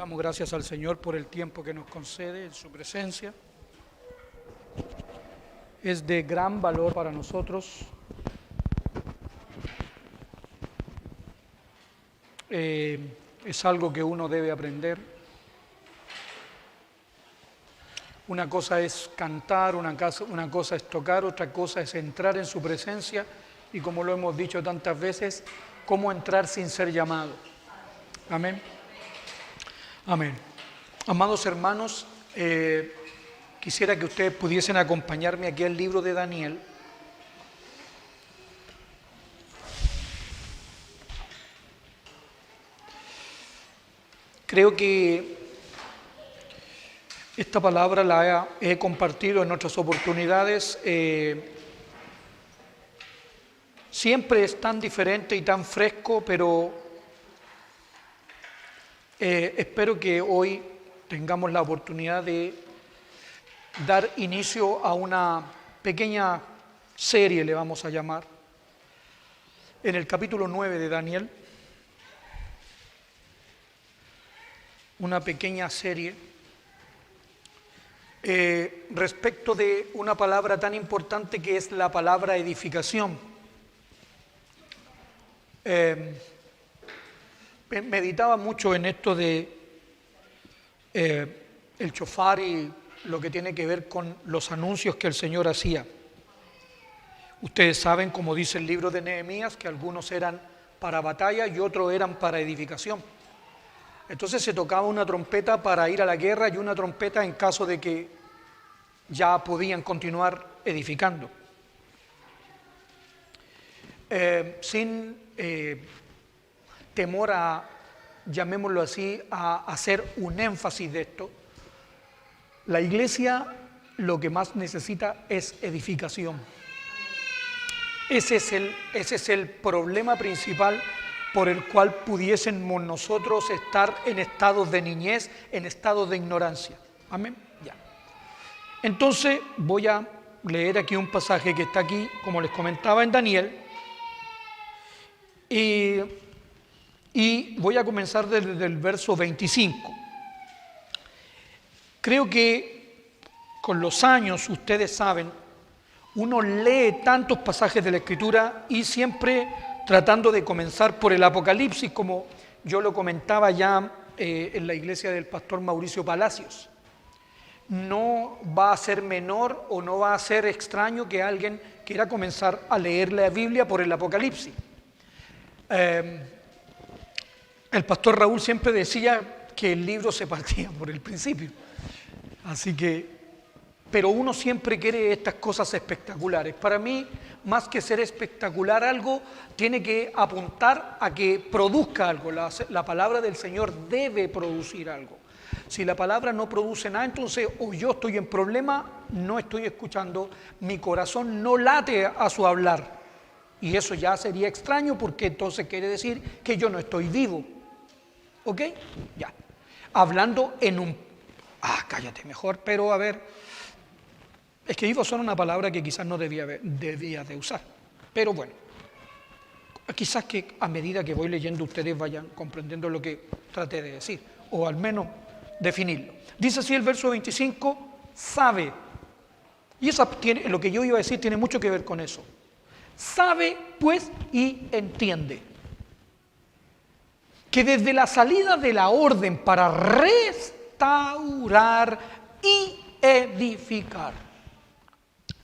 Damos gracias al Señor por el tiempo que nos concede en su presencia. Es de gran valor para nosotros. Es algo que uno debe aprender. Una cosa es cantar, una cosa es tocar, otra cosa es entrar en su presencia y, como lo hemos dicho tantas veces, cómo entrar sin ser llamado. Amén. Amén. Amados hermanos, quisiera que ustedes pudiesen acompañarme aquí al libro de Daniel. Creo que esta palabra la he compartido en otras oportunidades. Siempre es tan diferente y tan fresco, pero espero que hoy tengamos la oportunidad de dar inicio a una pequeña serie, le vamos a llamar, en el capítulo 9 de Daniel. Una pequeña serie respecto de una palabra tan importante que es la palabra edificación. Meditaba mucho en esto de el shofar y lo que tiene que ver con los anuncios que el Señor hacía. Ustedes saben, como dice el libro de Nehemías, que algunos eran para batalla y otros eran para edificación. Entonces se tocaba una trompeta para ir a la guerra y una trompeta en caso de que ya podían continuar edificando. Sin temor a, llamémoslo así, a hacer un énfasis de esto, la iglesia lo que más necesita es edificación. Ese es el problema principal por el cual pudiésemos nosotros estar en estados de niñez, en estados de ignorancia. Amén. Ya. Entonces voy a leer aquí un pasaje que está aquí, como les comentaba, en Daniel, y voy a comenzar desde el verso 25. Creo que con los años, ustedes saben, uno lee tantos pasajes de la Escritura y siempre tratando de comenzar por el Apocalipsis, como yo lo comentaba ya en la iglesia del pastor Mauricio Palacios. No va a ser menor o no va a ser extraño que alguien quiera comenzar a leer la Biblia por el Apocalipsis. El pastor Raúl siempre decía que el libro se partía por el principio. Así que, pero uno siempre quiere estas cosas espectaculares. Para mí, más que ser espectacular algo, tiene que apuntar a que produzca algo. La palabra del Señor debe producir algo. Si la palabra no produce nada, entonces o yo estoy en problema, no estoy escuchando, mi corazón no late a su hablar. Y eso ya sería extraño porque entonces quiere decir que yo no estoy vivo. ¿Ok? Ya. Hablando en un... cállate mejor, pero a ver... Es que vivo son una palabra que quizás no debía de usar. Pero bueno, quizás que a medida que voy leyendo ustedes vayan comprendiendo lo que traté de decir, o al menos definirlo. Dice así el verso 25, sabe. Y lo que yo iba a decir tiene mucho que ver con eso. Sabe, pues, y entiende que desde la salida de la orden para restaurar y edificar,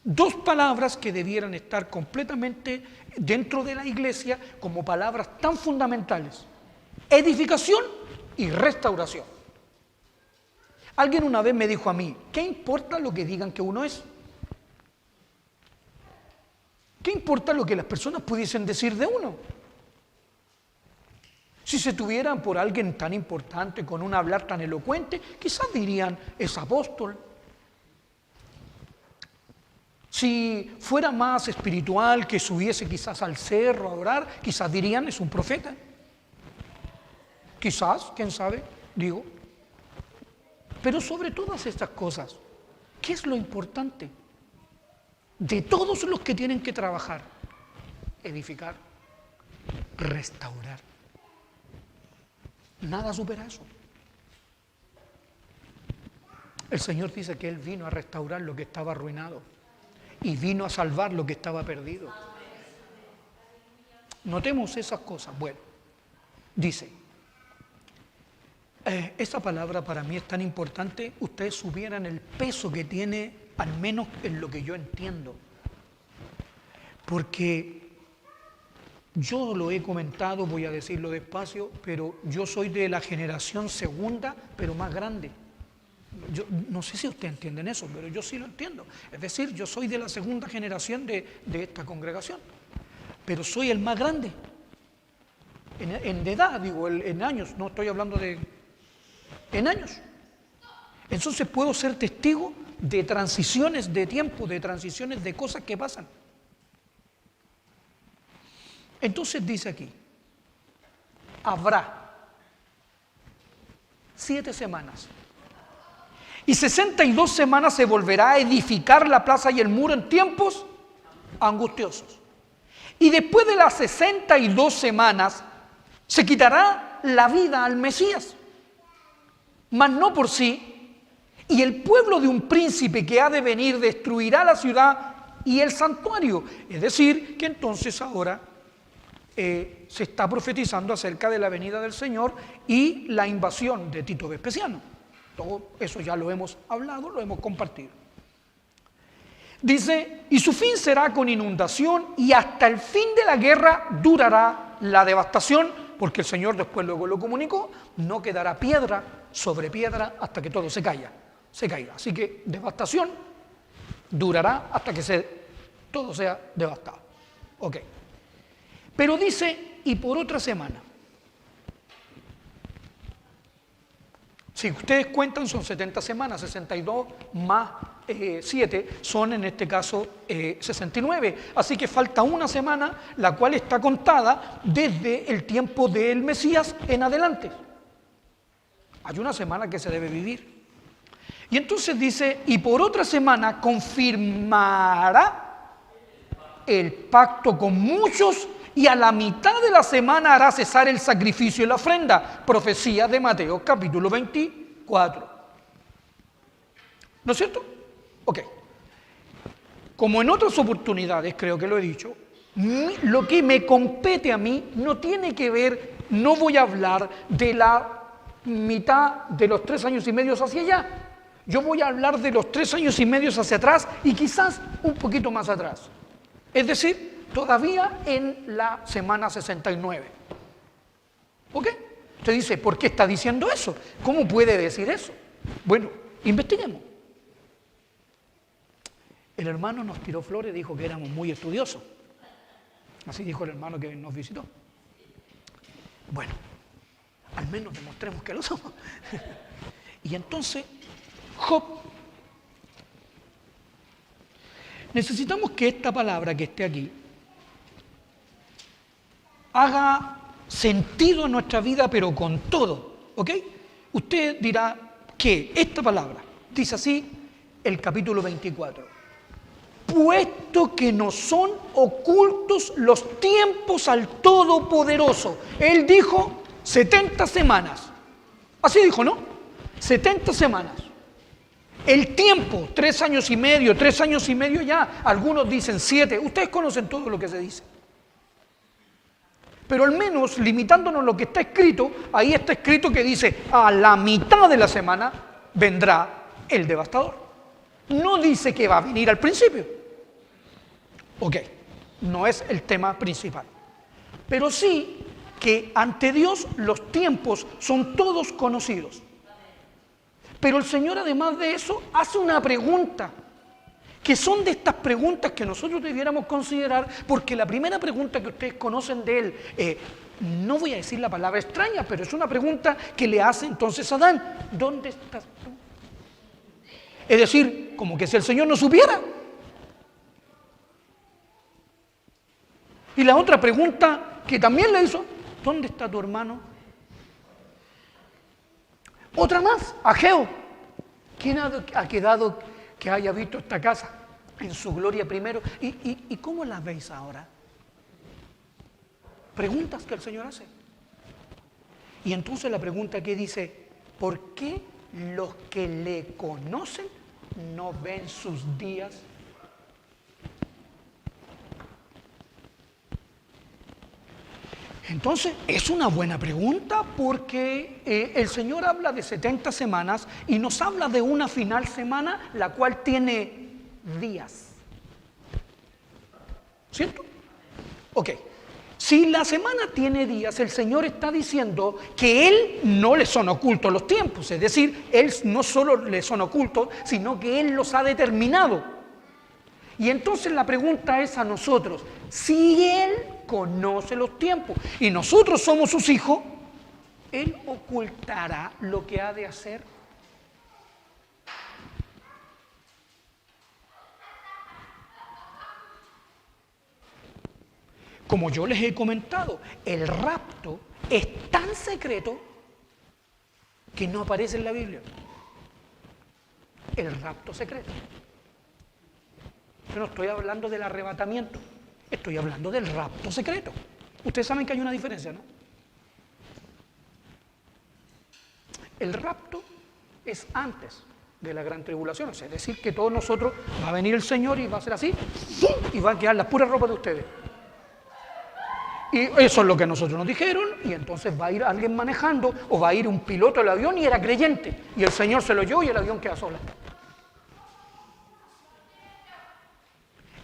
dos palabras que debieran estar completamente dentro de la iglesia como palabras tan fundamentales: edificación y restauración. Alguien una vez me dijo a mí, ¿qué importa lo que digan que uno es? ¿Qué importa lo que las personas pudiesen decir de uno? Si se tuvieran por alguien tan importante, con un hablar tan elocuente, quizás dirían, es apóstol. Si fuera más espiritual, que subiese quizás al cerro a orar, quizás dirían, es un profeta. Quizás, quién sabe, digo. Pero sobre todas estas cosas, ¿qué es lo importante? De todos los que tienen que trabajar, edificar, restaurar. Nada supera eso. El Señor dice que Él vino a restaurar lo que estaba arruinado y vino a salvar lo que estaba perdido. Notemos esas cosas. Bueno, dice, esa palabra para mí es tan importante, ustedes supieran el peso que tiene, al menos en lo que yo entiendo. Porque yo lo he comentado, voy a decirlo despacio, pero yo soy de la generación segunda, pero más grande. Yo no sé si ustedes entienden eso, pero yo sí lo entiendo. Es decir, yo soy de la segunda generación de esta congregación, pero soy el más grande. En edad, digo, en años, no estoy hablando de... en años. Entonces puedo ser testigo de transiciones de tiempo, de transiciones de cosas que pasan. Entonces dice aquí, habrá 7 semanas y 62 semanas se volverá a edificar la plaza y el muro en tiempos angustiosos. Y después de las 62 semanas se quitará la vida al Mesías, mas no por sí, y el pueblo de un príncipe que ha de venir destruirá la ciudad y el santuario. Es decir, que entonces ahora se está profetizando acerca de la venida del Señor y la invasión de Tito Vespasiano. Todo eso ya lo hemos hablado, lo hemos compartido. Dice, y su fin será con inundación y hasta el fin de la guerra durará la devastación, porque el Señor después luego lo comunicó, no quedará piedra sobre piedra hasta que todo se caiga. Así que devastación durará hasta que todo sea devastado. Ok. Pero dice, y por otra semana. Si ustedes cuentan, son 70 semanas, 62 más 7 son en este caso 69. Así que falta una semana, la cual está contada desde el tiempo del Mesías en adelante. Hay una semana que se debe vivir. Y entonces dice, y por otra semana confirmará el pacto con muchos y a la mitad de la semana hará cesar el sacrificio y la ofrenda. Profecía de Mateo capítulo 24. ¿No es cierto? Ok. Como en otras oportunidades, creo que lo he dicho, lo que me compete a mí no tiene que ver, no voy a hablar de la mitad de los 3 años y medio hacia allá. Yo voy a hablar de los 3 años y medio hacia atrás y quizás un poquito más atrás. Es decir, todavía en la semana 69. ¿Ok? Usted dice, ¿por qué está diciendo eso? ¿Cómo puede decir eso? Bueno, investiguemos. El hermano nos tiró flores, dijo que éramos muy estudiosos. Así dijo el hermano que nos visitó. Bueno, al menos demostremos que lo somos. Y entonces, Job. Necesitamos que esta palabra que esté aquí haga sentido en nuestra vida, pero con todo, ¿ok? Usted dirá que esta palabra, dice así el capítulo 24, puesto que no son ocultos los tiempos al Todopoderoso. Él dijo 70 semanas, así dijo, ¿no? 70 semanas. El tiempo, 3 años y medio, 3 años y medio ya, algunos dicen 7, ustedes conocen todo lo que se dice. Pero al menos, limitándonos a lo que está escrito, ahí está escrito que dice, a la mitad de la semana vendrá el devastador. No dice que va a venir al principio. Ok, no es el tema principal. Pero sí que ante Dios los tiempos son todos conocidos. Pero el Señor, además de eso, hace una pregunta, que son de estas preguntas que nosotros debiéramos considerar, porque la primera pregunta que ustedes conocen de Él, no voy a decir la palabra extraña, pero es una pregunta que le hace entonces a Adán, ¿dónde estás tú? Es decir, como que si el Señor no supiera. Y la otra pregunta que también le hizo, ¿dónde está tu hermano? Otra más, Ageo. ¿Quién ha quedado que haya visto esta casa en su gloria primero? ¿Y cómo la veis ahora? Preguntas que el Señor hace. Y entonces la pregunta que dice, ¿por qué los que le conocen no ven sus días. Entonces, es una buena pregunta porque el Señor habla de 70 semanas y nos habla de una final semana, la cual tiene días. ¿Cierto? Ok. Si la semana tiene días, el Señor está diciendo que Él no le son ocultos los tiempos. Es decir, Él no solo le son ocultos, sino que Él los ha determinado. Y entonces la pregunta es a nosotros, si Él conoce los tiempos y nosotros somos sus hijos, Él ocultará lo que ha de hacer. Como yo les he comentado, el rapto es tan secreto que no aparece en la Biblia. El rapto secreto. Yo no estoy hablando del arrebatamiento, estoy hablando del rapto secreto. Ustedes saben que hay una diferencia, ¿no? El rapto es antes de la gran tribulación, es decir, que todos nosotros, va a venir el Señor y va a ser así, y va a quedar la pura ropa de ustedes. Y eso es lo que nosotros nos dijeron, y entonces va a ir alguien manejando, o va a ir un piloto del avión y era creyente, y el Señor se lo llevó y el avión queda sola.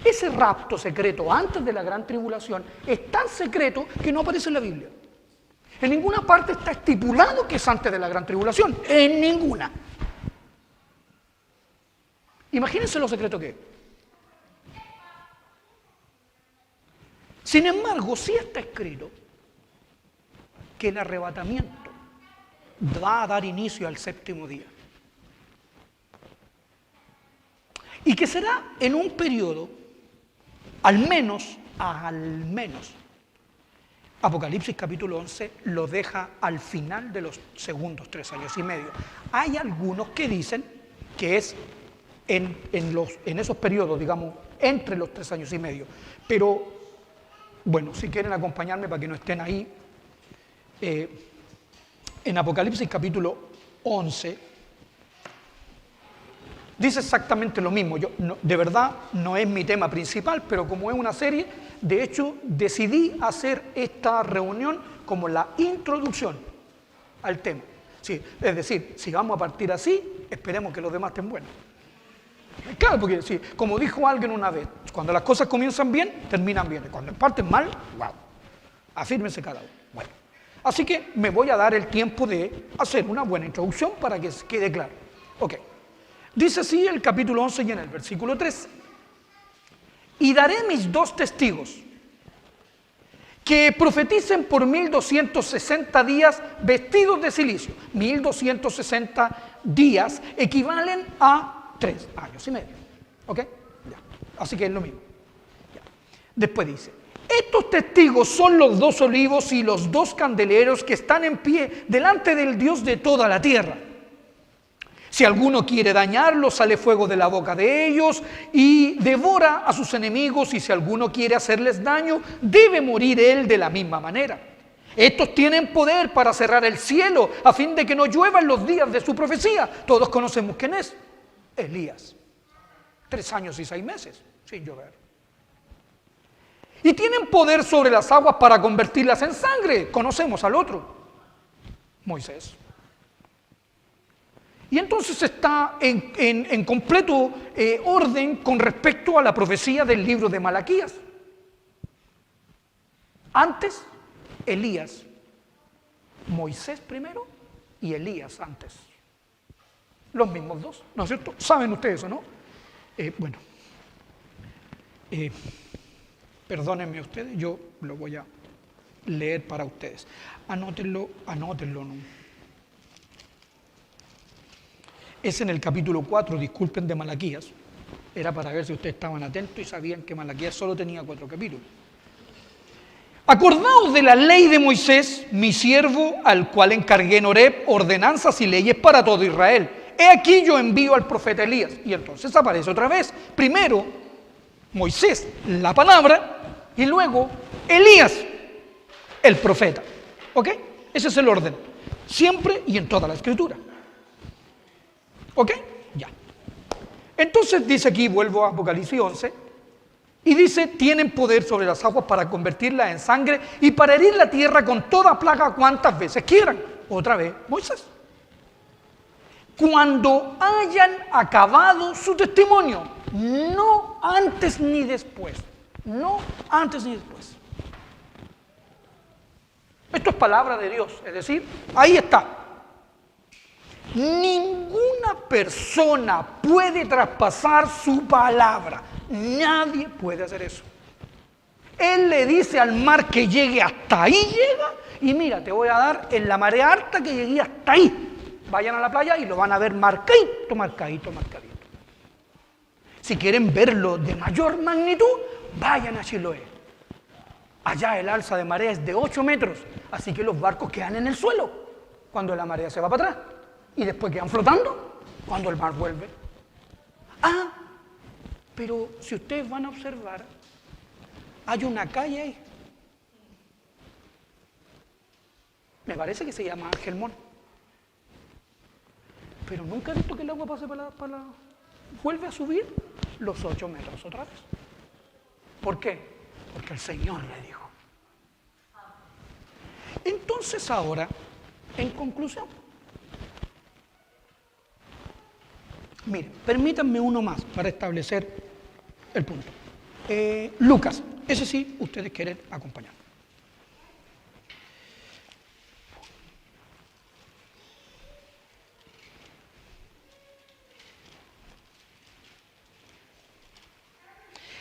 Ese rapto secreto antes de la gran tribulación es tan secreto que no aparece en la Biblia. En ninguna parte está estipulado que es antes de la gran tribulación, en ninguna. Imagínense lo secreto que es. Sin embargo, sí está escrito que el arrebatamiento va a dar inicio al séptimo día. Y que será en un periodo, al menos, Apocalipsis capítulo 11 lo deja al final de los segundos 3 años y medio. Hay algunos que dicen que es en esos periodos, digamos, entre los 3 años y medio. Pero, bueno, si quieren acompañarme para que no estén ahí, en Apocalipsis capítulo 11, dice exactamente lo mismo. Yo, de verdad, no es mi tema principal, pero como es una serie, de hecho, decidí hacer esta reunión como la introducción al tema. Sí, es decir, si vamos a partir así, esperemos que los demás estén buenos. Claro, porque sí, como dijo alguien una vez, cuando las cosas comienzan bien, terminan bien. Y cuando parten mal, wow, afírmense cada uno. Bueno, así que me voy a dar el tiempo de hacer una buena introducción para que quede claro. Ok. Dice así el capítulo 11 y en el versículo 3. Y daré mis 2 testigos que profeticen por 1260 días vestidos de cilicio. 1260 días equivalen a 3 años y medio. ¿Ok? Ya. Así que es lo mismo. Ya. Después dice, estos testigos son los 2 olivos y los 2 candeleros que están en pie delante del Dios de toda la tierra. Si alguno quiere dañarlos, sale fuego de la boca de ellos y devora a sus enemigos, y si alguno quiere hacerles daño, debe morir él de la misma manera. Estos tienen poder para cerrar el cielo a fin de que no llueva en los días de su profecía. Todos conocemos quién es. Elías. 3 años y 6 meses sin llover. Y tienen poder sobre las aguas para convertirlas en sangre. Conocemos al otro, Moisés. Y entonces está en completo orden con respecto a la profecía del libro de Malaquías. Antes, Elías, Moisés primero y Elías antes. Los mismos 2, ¿no es cierto? ¿Saben ustedes eso, no? Bueno, perdónenme ustedes, yo lo voy a leer para ustedes. Anótenlo, ¿no? Es en el capítulo 4, disculpen, de Malaquías. Era para ver si ustedes estaban atentos y sabían que Malaquías solo tenía 4 capítulos. Acordaos de la ley de Moisés, mi siervo, al cual encargué en Horeb ordenanzas y leyes para todo Israel. He aquí yo envío al profeta Elías. Y entonces aparece otra vez. Primero, Moisés, la palabra, y luego Elías, el profeta. ¿Ok? Ese es el orden. Siempre y en toda la Escritura. ¿Ok? Ya. Entonces dice aquí, vuelvo a Apocalipsis 11, y dice, tienen poder sobre las aguas para convertirlas en sangre y para herir la tierra con toda plaga cuantas veces quieran. Otra vez, Moisés. Cuando hayan acabado su testimonio, no antes ni después. No antes ni después. Esto es palabra de Dios, es decir, ahí está. Ninguna persona puede traspasar su palabra. Nadie puede hacer eso. Él le dice al mar que llegue hasta ahí, llega, y mira, te voy a dar en la marea alta que llegué hasta ahí. Vayan a la playa y lo van a ver marcadito, marcadito, marcadito. Si quieren verlo de mayor magnitud, vayan a Chiloé. Allá el alza de marea es de 8 metros, así que los barcos quedan en el suelo cuando la marea se va para atrás. Y después quedan flotando cuando el mar vuelve. Ah, pero si ustedes van a observar, hay una calle ahí. Me parece que se llama Angelmón. Pero nunca he visto que el agua pase vuelve a subir los 8 metros otra vez. ¿Por qué? Porque el Señor le dijo. Entonces ahora, en conclusión, miren, permítanme uno más para establecer el punto. Lucas, ese sí, ustedes quieren acompañar.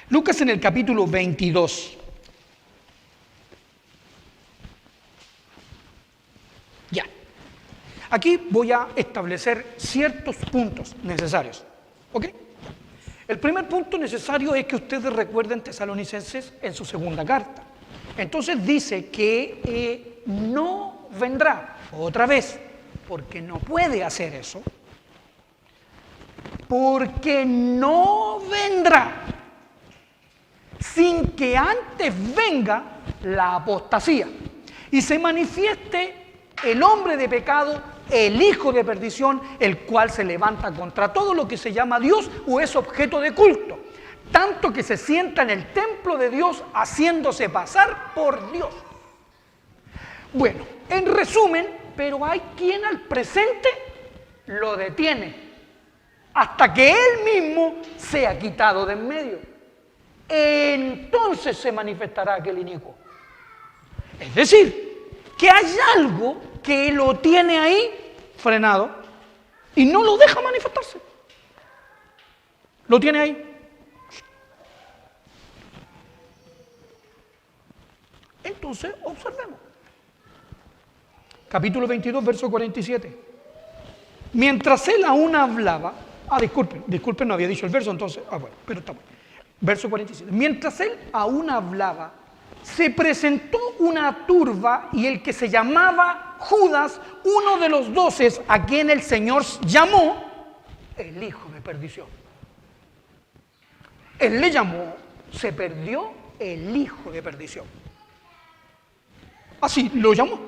Lucas en el capítulo 22. Ya. Aquí voy a establecer ciertos puntos necesarios. ¿Ok? El primer punto necesario es que ustedes recuerden Tesalonicenses en su segunda carta. Entonces dice que no vendrá otra vez, porque no puede hacer eso, porque no vendrá sin que antes venga la apostasía y se manifieste el hombre de pecado, el hijo de perdición, el cual se levanta contra todo lo que se llama Dios o es objeto de culto, tanto que se sienta en el templo de Dios haciéndose pasar por Dios. Bueno, en resumen, pero hay quien al presente lo detiene hasta que él mismo sea quitado de en medio. Entonces se manifestará aquel inicuo. Es decir, que hay algo que lo tiene ahí frenado y no lo deja manifestarse. Lo tiene ahí. Entonces, observemos. Capítulo 22, verso 47. Mientras él aún hablaba, disculpen, no había dicho el verso, entonces, bueno, pero está bueno. Verso 47. Mientras él aún hablaba, se presentó una turba y el que se llamaba Judas, uno de los 12, a quien el Señor llamó el hijo de perdición. Él le llamó, se perdió el hijo de perdición. Así lo llamó.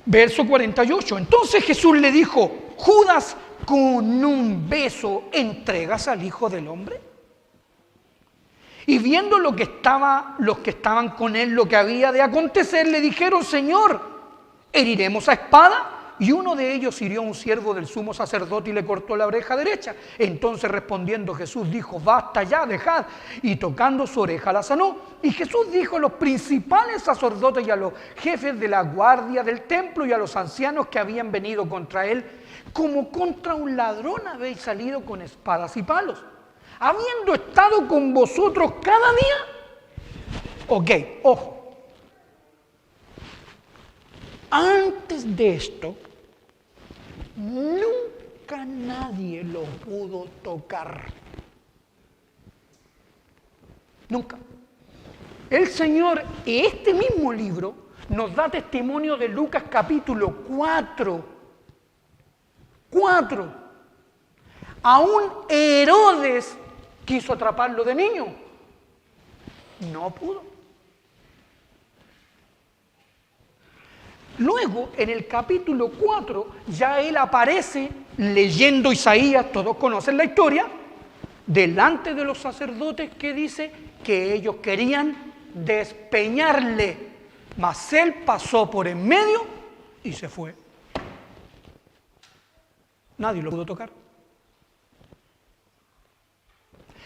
Verso 48. Entonces Jesús le dijo, Judas, ¿con un beso entregas al Hijo del Hombre? Y viendo los que estaban con él lo que había de acontecer, le dijeron, Señor, ¿heriremos a espada? Y uno de ellos hirió a un siervo del sumo sacerdote y le cortó la oreja derecha. Entonces respondiendo Jesús dijo, basta ya, dejad. Y tocando su oreja la sanó. Y Jesús dijo a los principales sacerdotes y a los jefes de la guardia del templo y a los ancianos que habían venido contra él, como contra un ladrón habéis salido con espadas y palos, habiendo estado con vosotros cada día. Ok, ojo. Antes de esto, nunca nadie lo pudo tocar. Nunca. El Señor, este mismo libro, nos da testimonio de Lucas capítulo 4. Aún Herodes quiso atraparlo de niño. No pudo. Luego, en el capítulo 4, ya él aparece leyendo Isaías, todos conocen la historia, delante de los sacerdotes, que dice que ellos querían despeñarle, mas él pasó por en medio y se fue. Nadie lo pudo tocar.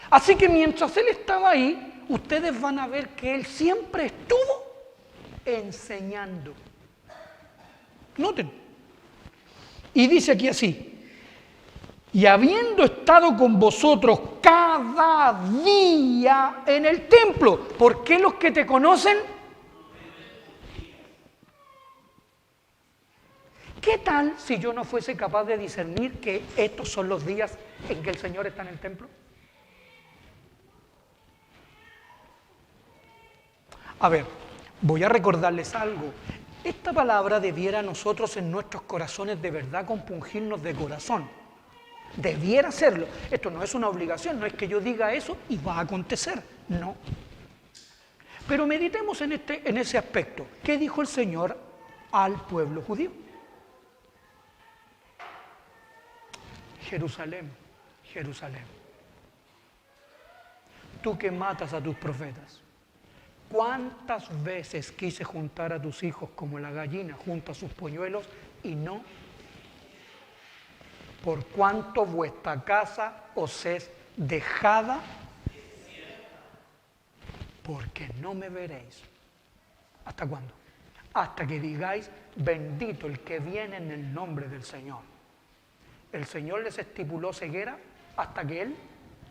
Así que mientras él estaba ahí, ustedes van a ver que él siempre estuvo enseñando. Noten. Y dice aquí así: y habiendo estado con vosotros cada día en el templo. ¿Por qué los que te conocen? ¿Qué tal si yo no fuese capaz de discernir que estos son los días en que el Señor está en el templo? A ver, voy a recordarles algo. Esta palabra debiera a nosotros en nuestros corazones de verdad compungirnos de corazón. Debiera hacerlo. Esto no es una obligación, no es que yo diga eso y va a acontecer, no. Pero meditemos en ese aspecto. ¿Qué dijo el Señor al pueblo judío? Jerusalén, Jerusalén, tú que matas a tus profetas, ¿cuántas veces quise juntar a tus hijos como la gallina junto a sus polluelos y no? Por cuanto vuestra casa os es dejada, porque no me veréis. ¿Hasta cuándo? Hasta que digáis, bendito el que viene en el nombre del Señor. El Señor les estipuló ceguera hasta que Él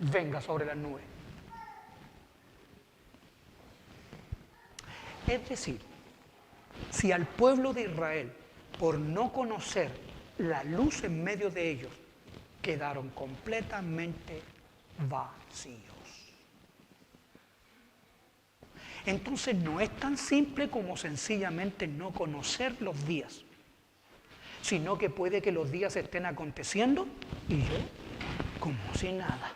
venga sobre las nubes. Es decir, si al pueblo de Israel, por no conocer la luz en medio de ellos, quedaron completamente vacíos. Entonces no es tan simple como sencillamente no conocer los días, sino que puede que los días estén aconteciendo y yo como si nada.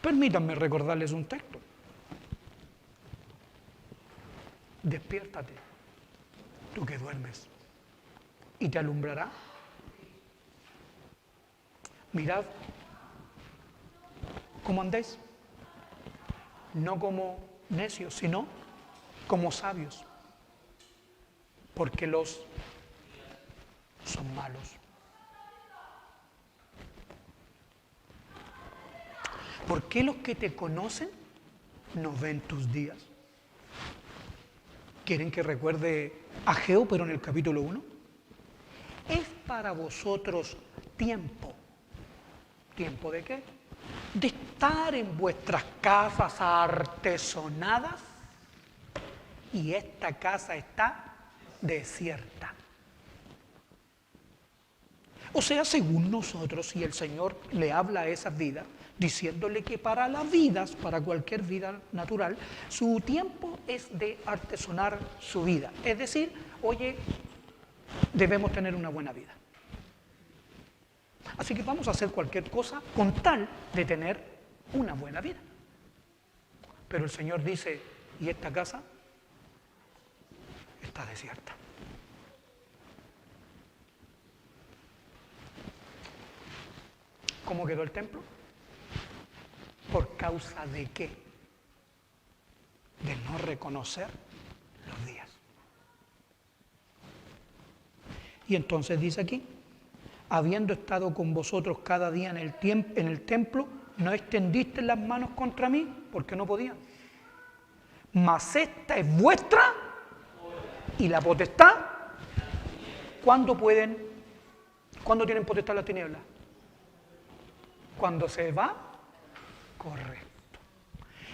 Permítanme recordarles un texto. Despiértate, tú que duermes, y te alumbrará. Mirad cómo andéis, no como necios, sino como sabios, porque los son malos. ¿Por qué los que te conocen no ven tus días? ¿Quieren que recuerde a Ageo, pero en el capítulo 1? Es para vosotros tiempo. ¿Tiempo de qué? De estar en vuestras casas artesonadas y esta casa está desierta. O sea, según nosotros, y el Señor le habla a esas vidas, diciéndole que para las vidas, para cualquier vida natural, su tiempo es de artesonar su vida. Es decir, oye, debemos tener una buena vida. Así que vamos a hacer cualquier cosa con tal de tener una buena vida. Pero el Señor dice, ¿y esta casa? Está desierta. ¿Cómo quedó el templo? ¿Por causa de qué? De no reconocer los días. Y entonces dice aquí, habiendo estado con vosotros cada día en el templo, no extendiste las manos contra mí, porque no podían. Mas esta es vuestra y la potestad. ¿Cuándo pueden? ¿Cuándo tienen potestad las tinieblas? Cuando se va, correcto.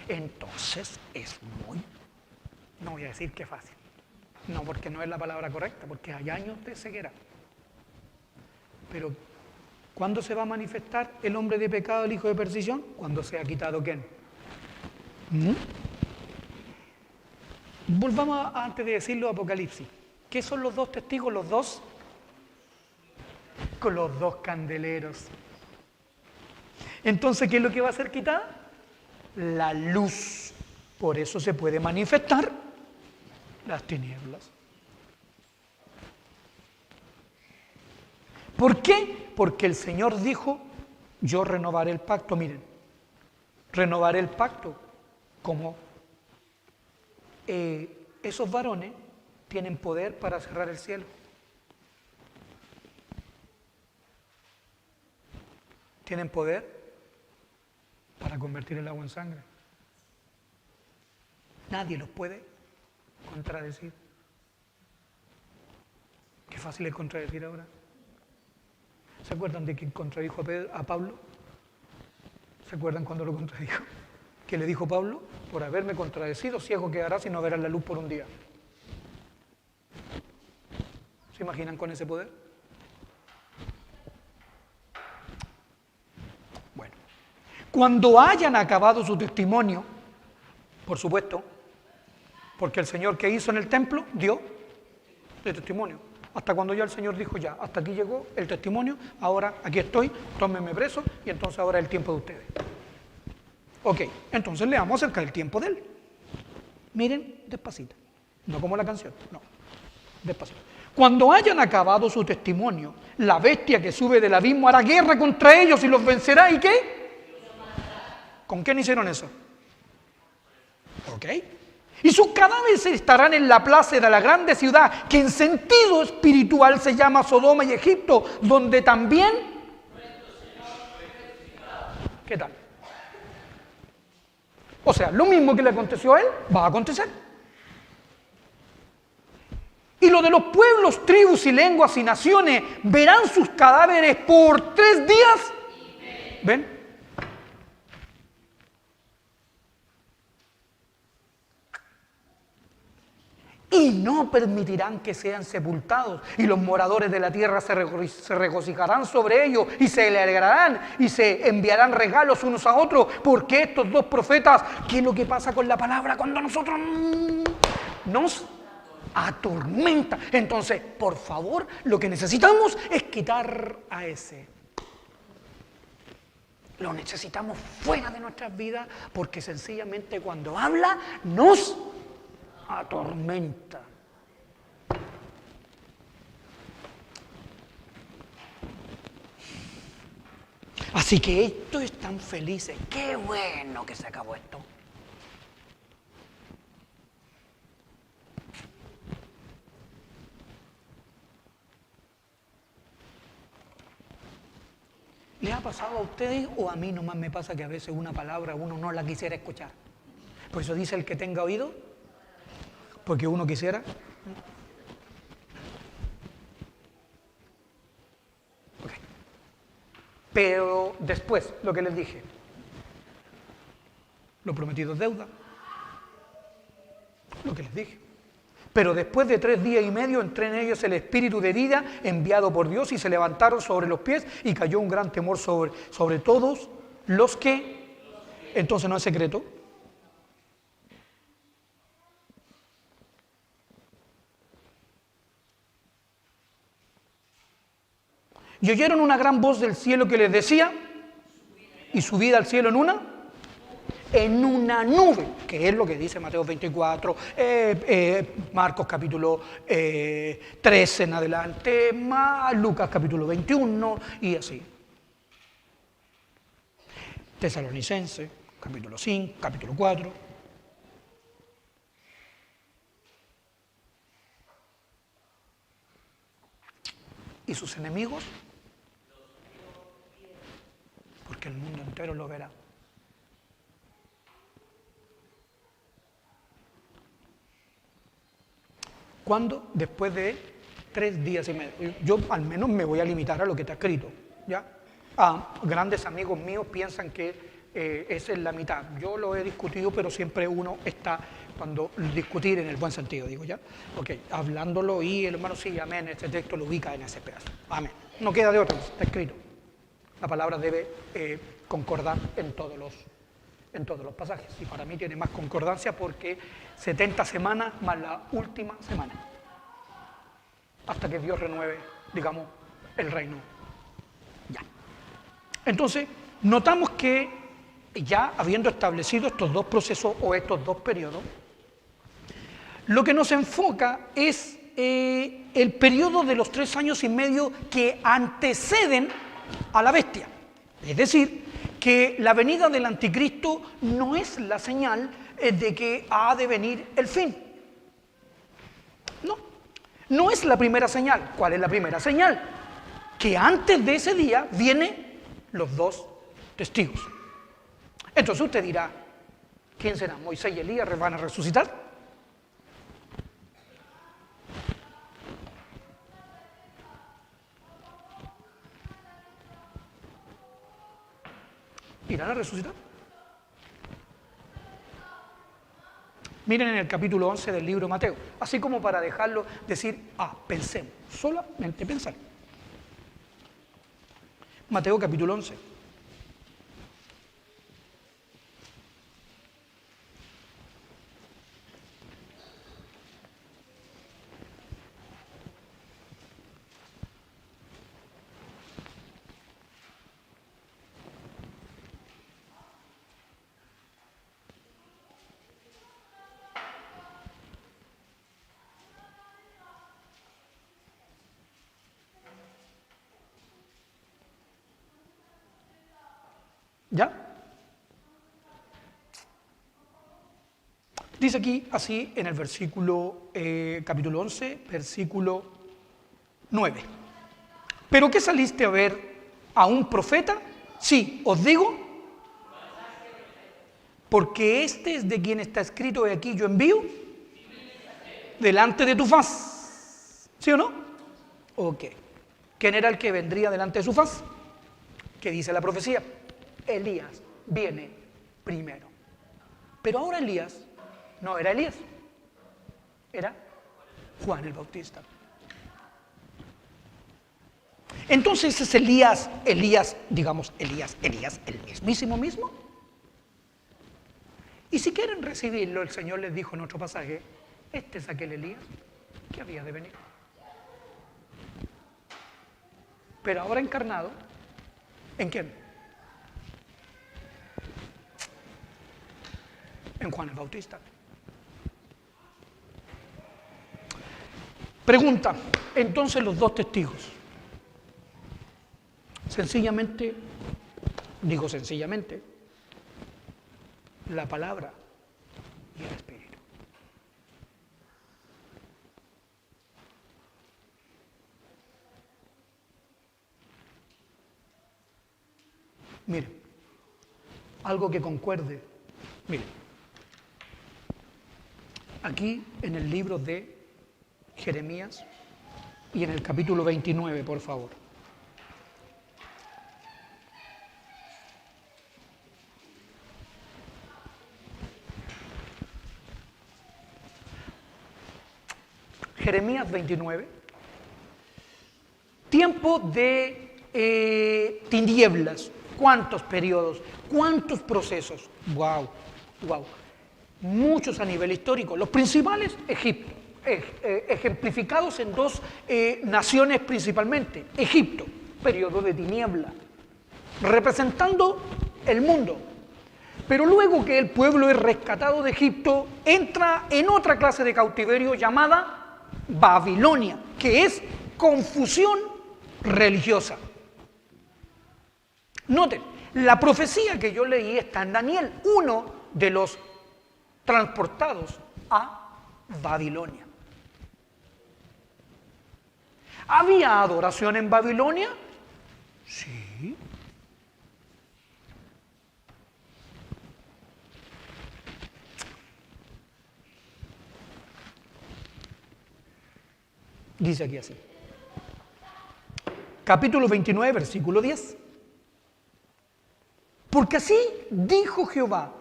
Entonces es muy, no voy a decir que fácil, no, porque no es la palabra correcta, porque hay años de ceguera. Pero, ¿cuándo se va a manifestar el hombre de pecado, el hijo de perdición? Cuando se ha quitado ¿quién? Volvamos antes de decirlo a Apocalipsis. ¿Qué son los dos testigos? Los dos con los dos candeleros. Entonces, ¿qué es lo que va a ser quitada? La luz Por eso se puede manifestar las tinieblas. ¿Por qué? Porque el Señor dijo, yo renovaré el pacto. Miren, renovaré el pacto como esos varones tienen poder para cerrar el cielo. Tienen poder para convertir el agua en sangre. Nadie los puede contradecir. Qué fácil es contradecir ahora. ¿Se acuerdan de quién contradijo a Pablo? ¿Se acuerdan cuando lo contradijo? ¿Qué le dijo Pablo? Por haberme contradecido, ciego quedarás y no verás la luz por un día. ¿Se imaginan con ese poder? Bueno, cuando hayan acabado su testimonio, por supuesto, porque el Señor que hizo en el templo dio el testimonio. Hasta cuando ya el Señor dijo, ya, hasta aquí llegó el testimonio, ahora aquí estoy, tómenme preso, y entonces ahora es el tiempo de ustedes. Ok, entonces leamos acerca del tiempo de Él. Miren, despacito, no como la canción, no, despacito. Cuando hayan acabado su testimonio, la bestia que sube del abismo hará guerra contra ellos y los vencerá, ¿y qué? ¿Con quién hicieron eso? Ok. Y sus cadáveres estarán en la plaza de la grande ciudad, que en sentido espiritual se llama Sodoma y Egipto, donde también... ¿Qué tal? O sea, lo mismo que le aconteció a él, va a acontecer. Y lo de los pueblos, tribus y lenguas y naciones verán sus cadáveres por 3 días. ¿Ven? Y no permitirán que sean sepultados, y los moradores de la tierra se regocijarán sobre ellos, y se alegrarán, y se enviarán regalos unos a otros, porque estos dos profetas, ¿qué es lo que pasa con la palabra cuando nosotros nos atormenta? Entonces, por favor, lo que necesitamos es quitar a ese. Lo necesitamos fuera de nuestras vidas, porque sencillamente cuando habla, nos atormenta. Así que estos están felices. Qué bueno que se acabó esto. ¿Les ha pasado a ustedes o a mí nomás me pasa que a veces una palabra uno no la quisiera escuchar? Por eso dice el que tenga oído, porque uno quisiera. Okay. Pero después, lo que les dije, lo prometido es deuda, lo que les dije. Pero después de 3 días y medio entró en ellos el espíritu de vida enviado por Dios y se levantaron sobre los pies y cayó un gran temor sobre todos los que... Entonces no es secreto. Y oyeron una gran voz del cielo que les decía, y subida al cielo en una nube, que es lo que dice Mateo 24, Marcos capítulo 13 en adelante, Lucas capítulo 21 y así. Tesalonicenses, capítulo 5, capítulo 4. ¿Y sus enemigos? Porque el mundo entero lo verá. ¿Cuándo? Después de 3 días y medio. Yo al menos me voy a limitar a lo que está escrito, ¿ya? Grandes amigos míos piensan que esa es la mitad. Yo lo he discutido, pero siempre uno está, cuando discutir en el buen sentido, digo, ¿ya? Ok, hablándolo y el hermano sí, amén, este texto lo ubica en ese pedazo. Amén. No queda de otra, está escrito. La palabra debe concordar en todos los pasajes. Y para mí tiene más concordancia porque 70 semanas más la última semana. Hasta que Dios renueve, digamos, el reino. Ya. Entonces, notamos que ya habiendo establecido estos dos procesos o estos dos periodos, lo que nos enfoca es el periodo de los 3 años y medio que anteceden a la bestia. Es decir, que la venida del anticristo no es la señal de que ha de venir el fin. No, no es la primera señal. ¿Cuál es la primera señal? Que antes de ese día vienen los dos testigos. Entonces usted dirá, ¿quién será? ¿Moisés y Elías van a resucitar? ¿Irán a resucitar? Miren en el capítulo 11 del libro de Mateo, así como para dejarlo decir, pensemos, solamente pensar. Mateo capítulo 11. ¿Ya? Dice aquí así en el versículo, capítulo 11, versículo 9. ¿Pero qué saliste a ver? ¿A un profeta? Sí, os digo, porque este es de quien está escrito, he aquí yo envío delante de tu faz. ¿Sí o no? Ok. ¿Quién era el que vendría delante de su faz? ¿Qué dice la profecía? Elías viene primero. Pero ahora Elías no era Elías, era Juan el Bautista. Entonces es Elías, el mismo. Y si quieren recibirlo, el Señor les dijo en otro pasaje, este es aquel Elías que había de venir. Pero ahora encarnado, ¿en quién? En Juan el Bautista. Pregunta, entonces los dos testigos. Sencillamente, la palabra y el Espíritu. Miren, algo que concuerde. Miren, aquí en el libro de Jeremías y en el capítulo 29, por favor. Jeremías 29. Tiempo de tinieblas. ¿Cuántos periodos? ¿Cuántos procesos? ¡Wow! Muchos a nivel histórico. Los principales, Egipto, ejemplificados en dos naciones principalmente. Egipto, periodo de tiniebla, representando el mundo. Pero luego que el pueblo es rescatado de Egipto, entra en otra clase de cautiverio llamada Babilonia, que es confusión religiosa. Noten, la profecía que yo leí está en Daniel, uno de los transportados a Babilonia. ¿Había adoración en Babilonia? Sí. Dice aquí así. Capítulo 29, versículo 10. Porque así dijo Jehová,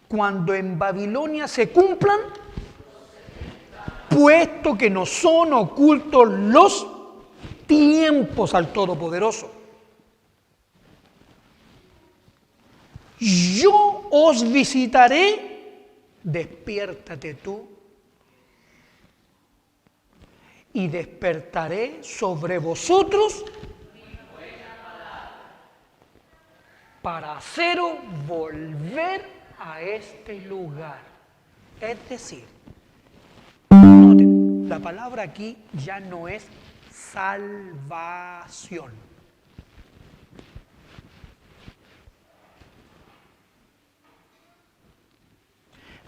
cuando en Babilonia se cumplan, puesto que no son ocultos los tiempos al Todopoderoso, yo os visitaré, despiértate tú, y despertaré sobre vosotros para haceros volver a este lugar. Es decir, noten, la palabra aquí ya no es salvación.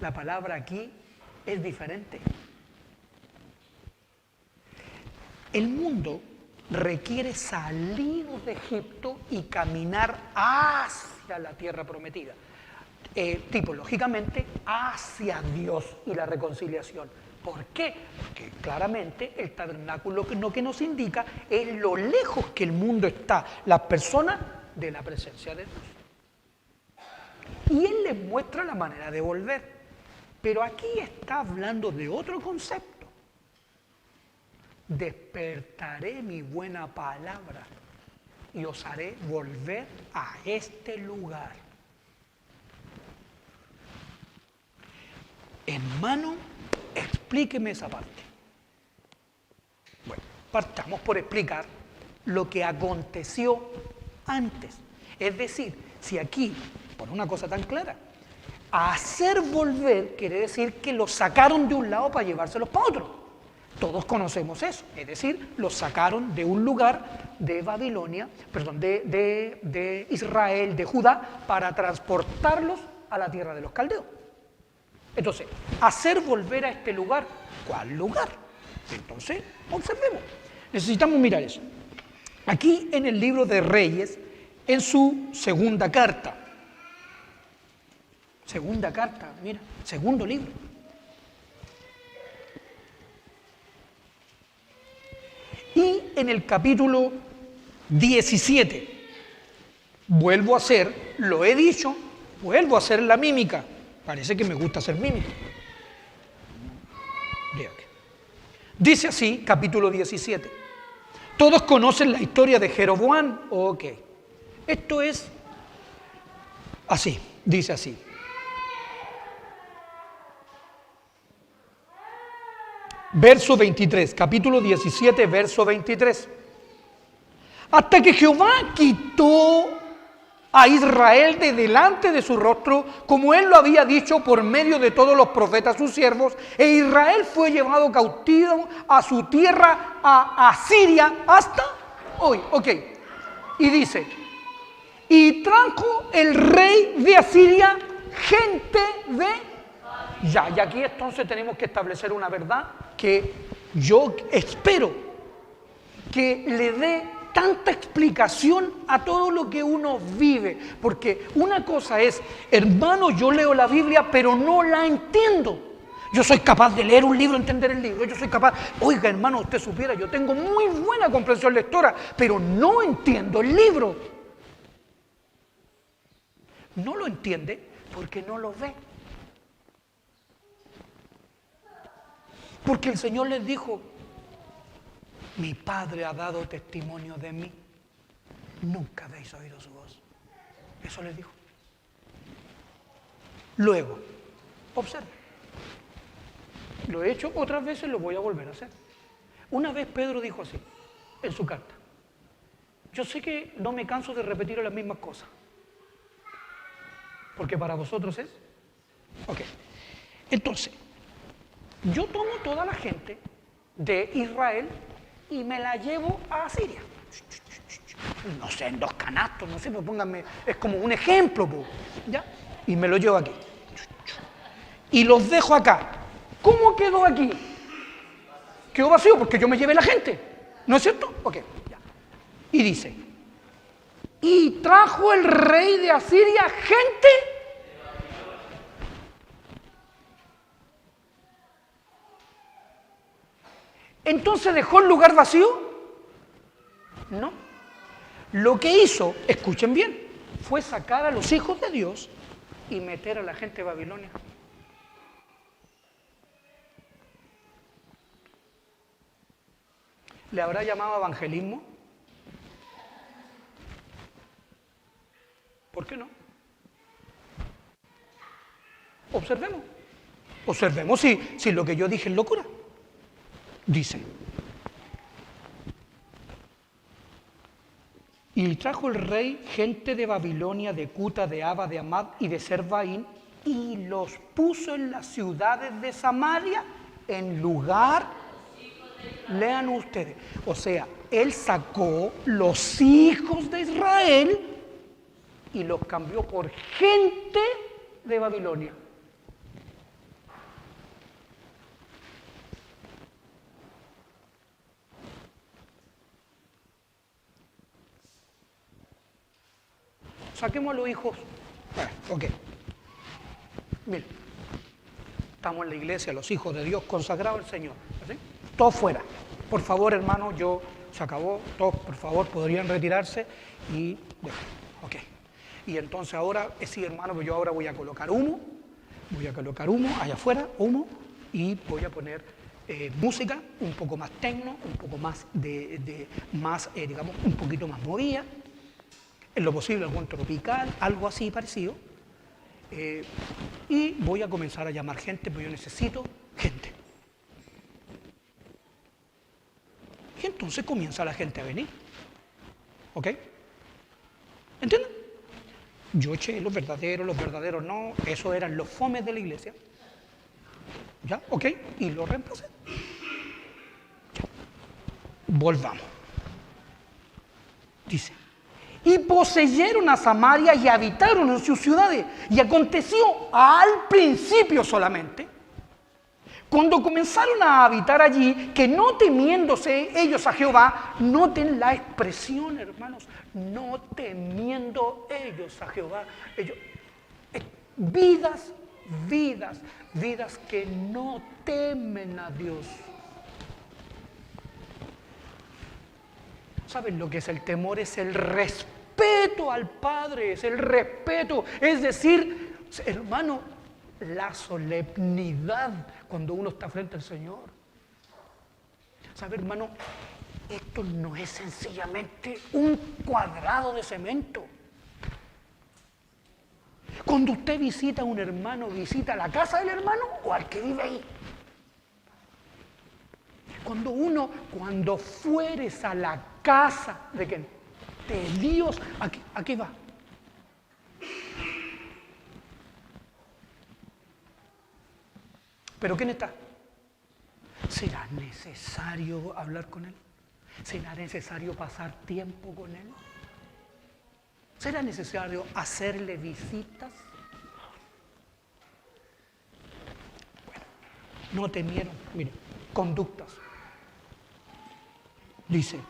La palabra aquí es diferente. El mundo requiere salir de Egipto y caminar hacia la tierra prometida. Tipológicamente hacia Dios y la reconciliación. ¿Por qué? Porque claramente el tabernáculo lo que nos indica es lo lejos que el mundo está, las personas, de la presencia de Dios. Y Él les muestra la manera de volver. Pero aquí está hablando de otro concepto. Despertaré mi buena palabra y os haré volver a este lugar. Hermano, explíqueme esa parte. Bueno, partamos por explicar lo que aconteció antes. Es decir, si aquí, por una cosa tan clara, hacer volver quiere decir que los sacaron de un lado para llevárselos para otro. Todos conocemos eso, es decir, los sacaron de un lugar de Babilonia, perdón, de Israel, de Judá, para transportarlos a la tierra de los caldeos. Entonces, hacer volver a este lugar, ¿cuál lugar? Entonces, observemos. Necesitamos mirar eso. Aquí en el libro de Reyes, en su segunda carta, mira, segundo libro. Y en el capítulo 17, vuelvo a hacer, lo he dicho, vuelvo a hacer la mímica. Parece que me gusta hacer mímica. Dice así, capítulo 17. Todos conocen la historia de Jeroboam. Ok. Esto es así, dice así. Verso 23, capítulo 17, verso 23. Hasta que Jehová quitó a Israel de delante de su rostro, como él lo había dicho por medio de todos los profetas sus siervos, e Israel fue llevado cautivo a su tierra, a Asiria, hasta hoy. Ok. Y dice, y trajo el rey de Asiria gente de... Ya, y aquí entonces tenemos que establecer una verdad que yo espero que le dé tanta explicación a todo lo que uno vive, porque una cosa es, hermano, yo leo la Biblia pero no la entiendo. Yo soy capaz de leer un libro, entender el libro, yo soy capaz, oiga hermano, usted supiera, yo tengo muy buena comprensión lectora, pero no entiendo el libro. No lo entiende porque no lo ve. Porque el Señor les dijo, mi Padre ha dado testimonio de mí, nunca habéis oído su voz. Eso les dijo. Luego, observen. Lo he hecho otras veces, lo voy a volver a hacer. Una vez Pedro dijo así, en su carta. Yo sé que no me canso de repetir las mismas cosas. Porque para vosotros es. Ok. Entonces, yo tomo toda la gente de Israel y me la llevo a Asiria. No sé, en 2 canastos, no sé, pues pónganme, es como un ejemplo, ¿ya? Y me lo llevo aquí. Y los dejo acá. ¿Cómo quedó aquí? Quedó vacío porque yo me llevé la gente. ¿No es cierto? Ok, ya. Y dice, y trajo el rey de Asiria gente... ¿Entonces dejó el lugar vacío? No. Lo que hizo, escuchen bien, fue sacar a los hijos de Dios y meter a la gente de Babilonia. ¿Le habrá llamado evangelismo? ¿Por qué no? Observemos. Observemos si lo que yo dije es locura. Dice, Y trajo el rey gente de Babilonia, de Cuta, de Aba, de Amad y de Serbaín, y los puso en las ciudades de Samaria en lugar, lean ustedes, o sea, él sacó los hijos de Israel y los cambió por gente de Babilonia. Saquemos a los hijos. Ok. Miren, estamos en la iglesia, los hijos de Dios consagrados al Señor. ¿Sí? Todos fuera. Por favor, hermano, se acabó. Todos, por favor, podrían retirarse y ok. Y entonces ahora, sí, hermano, pues yo ahora voy a colocar humo allá afuera, humo, y voy a poner música un poco más tecno, un poco más digamos, un poquito más movida. En lo posible algún tropical, algo así parecido, y voy a comenzar a llamar gente, porque yo necesito gente. Y entonces comienza la gente a venir, ¿ok? ¿Entienden? Yo eché los verdaderos no, esos eran los fomes de la iglesia, ¿ya? ¿Ok? Y los reemplacé. Ya. Volvamos. Dice: y poseyeron a Samaria y habitaron en sus ciudades. Y aconteció al principio solamente, cuando comenzaron a habitar allí, que no temiéndose ellos a Jehová, noten la expresión, hermanos, no temiendo ellos a Jehová, vidas que no temen a Dios. ¿Saben lo que es el temor? Es el respeto al Padre, es el respeto, es decir, hermano, la solemnidad cuando uno está frente al Señor. ¿Sabe, hermano? Esto no es sencillamente un cuadrado de cemento. Cuando usted visita a un hermano, ¿visita la casa del hermano o al que vive ahí? Cuando fueres a la casa de quién, de Dios, ¿a qué va? ¿Pero quién está? ¿Será necesario hablar con él? ¿Será necesario pasar tiempo con él? ¿Será necesario hacerle visitas? Bueno, no temieron, miren, conductas. Dice: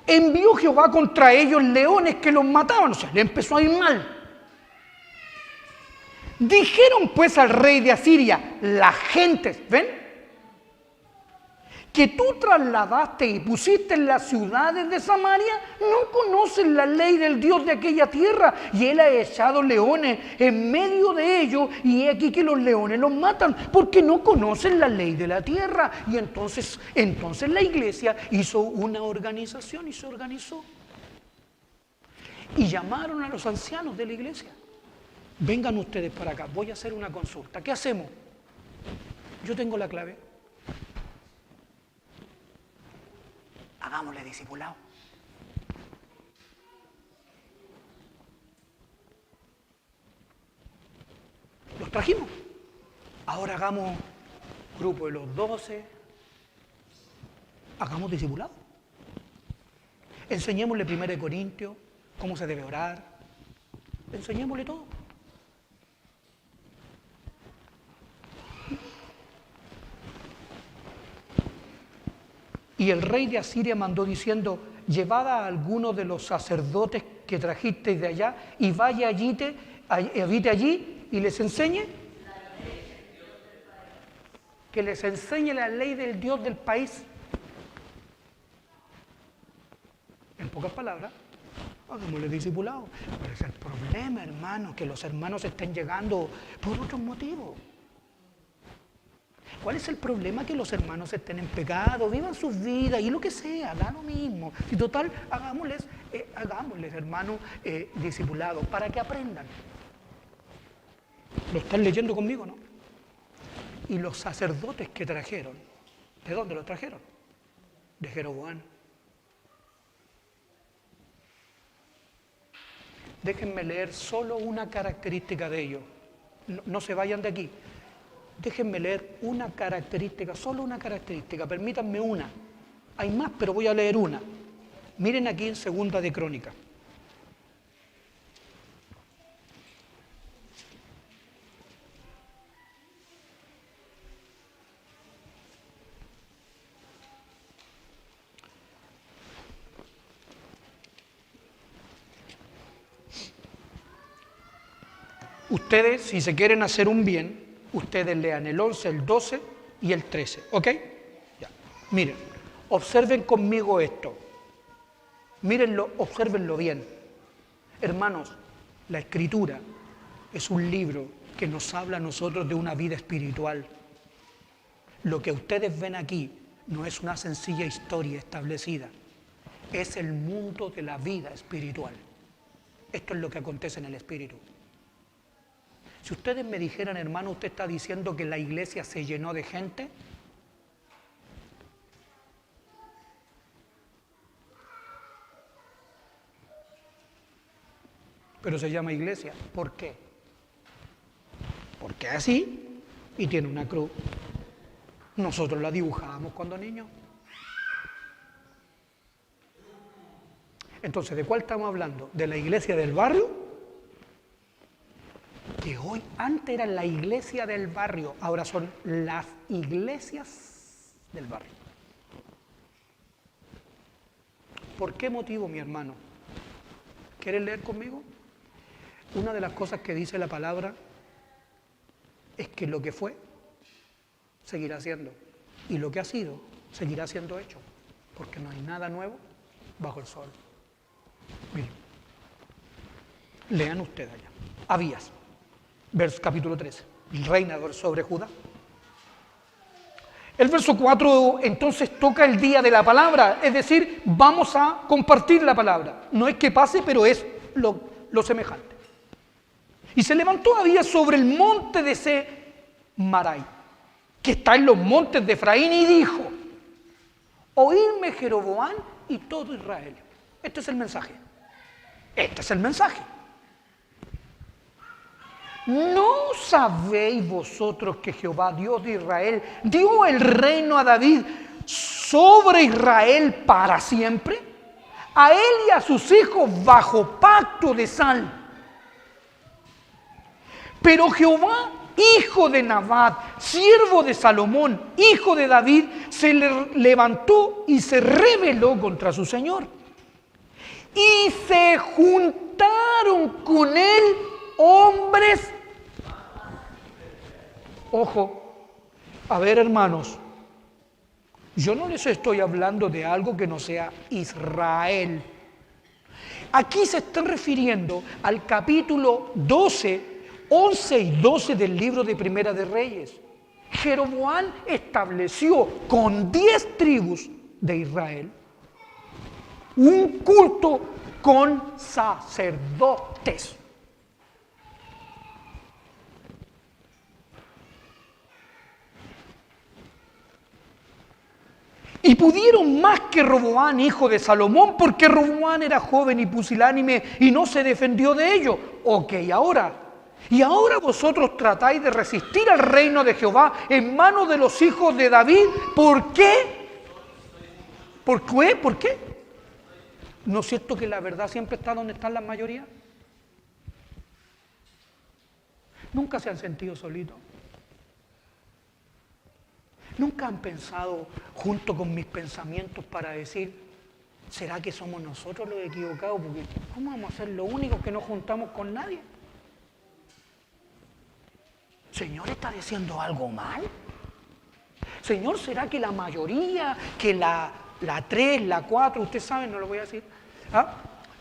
envió Jehová contra ellos leones que los mataban, o sea, le empezó a ir mal. Dijeron pues al rey de Asiria, las gentes, ¿ven?, que tú trasladaste y pusiste en las ciudades de Samaria, no conocen la ley del Dios de aquella tierra, y él ha echado leones en medio de ellos, y he aquí que los leones los matan, porque no conocen la ley de la tierra. Y entonces la iglesia hizo una organización y se organizó. Y llamaron a los ancianos de la iglesia: vengan ustedes para acá, voy a hacer una consulta. ¿Qué hacemos? Yo tengo la clave. Hagámosle discipulado. Los trajimos. Ahora hagamos grupo de los 12. Hagamos discipulado. Enseñémosle 1 Corintios, cómo se debe orar. Enseñémosle todo. Y el rey de Asiria mandó diciendo: llevad a algunos de los sacerdotes que trajisteis de allá, y vaya habite allí y les enseñe, que les enseñe la ley del Dios del país. En pocas palabras, hagámosle discipulado. Pero es el problema, hermano, que los hermanos estén llegando por otros motivos. ¿Cuál es el problema? Que los hermanos estén en pecado, vivan sus vidas y lo que sea, da lo mismo. Y total, hagámosles hermanos, discipulados, para que aprendan. ¿Lo están leyendo conmigo, no? Y los sacerdotes que trajeron, ¿de dónde los trajeron? De Jeroboam. Déjenme leer solo una característica de ellos. No se vayan de aquí. Déjenme leer una característica, solo una característica, permítanme una. Hay más, pero voy a leer una. Miren aquí en Segunda de Crónicas. Ustedes, si se quieren hacer un bien, ustedes lean el 11, el 12 y el 13, ¿ok? Ya. Miren, observen conmigo esto. Mírenlo, obsérvenlo bien. Hermanos, la Escritura es un libro que nos habla a nosotros de una vida espiritual. Lo que ustedes ven aquí no es una sencilla historia establecida, es el mundo de la vida espiritual. Esto es lo que acontece en el Espíritu. Si ustedes me dijeran, hermano, usted está diciendo que la iglesia se llenó de gente, pero se llama iglesia. ¿Por qué? Porque es así y tiene una cruz. Nosotros la dibujábamos cuando niños. Entonces, ¿de cuál estamos hablando? ¿De la iglesia del barrio? Que hoy, antes era la iglesia del barrio, ahora son las iglesias del barrio. ¿Por qué motivo, mi hermano? ¿Quieren leer conmigo? Una de las cosas que dice la palabra es que lo que fue, seguirá siendo. Y lo que ha sido, seguirá siendo hecho. Porque no hay nada nuevo bajo el sol. Miren, lean ustedes allá. Abías, capítulo 13, el reinador sobre Judá. El verso 4 entonces toca el día de la palabra, es decir, vamos a compartir la palabra. No es que pase, pero es lo semejante. Y se levantó Abías sobre el monte de Semarai, que está en los montes de Efraín, y dijo: oírme Jeroboam y todo Israel. Este es el mensaje. Este es el mensaje. ¿No sabéis vosotros que Jehová, Dios de Israel, dio el reino a David sobre Israel para siempre? A él y a sus hijos bajo pacto de sal. Pero Jehová, hijo de Nabat, siervo de Salomón, hijo de David, se levantó y se rebeló contra su señor. Y se juntaron con él hombres. Ojo, a ver, hermanos, yo no les estoy hablando de algo que no sea Israel. Aquí se está refiriendo al capítulo 12, 11 y 12 del libro de Primera de Reyes. Jeroboam estableció con 10 tribus de Israel un culto con sacerdotes. Y pudieron más que Roboam, hijo de Salomón, porque Roboam era joven y pusilánime y no se defendió de ello. Ok, ahora. Y ahora vosotros tratáis de resistir al reino de Jehová en manos de los hijos de David. ¿Por qué? ¿Por qué? ¿Por qué? ¿No es cierto que la verdad siempre está donde están las mayorías? ¿Nunca se han sentido solitos? ¿Nunca han pensado junto con mis pensamientos para decir, ¿será que somos nosotros los equivocados? Porque ¿cómo vamos a ser los únicos que no juntamos con nadie? ¿Señor está diciendo algo mal? Señor, ¿será que la mayoría, que la 3, la 4, ustedes saben, no lo voy a decir,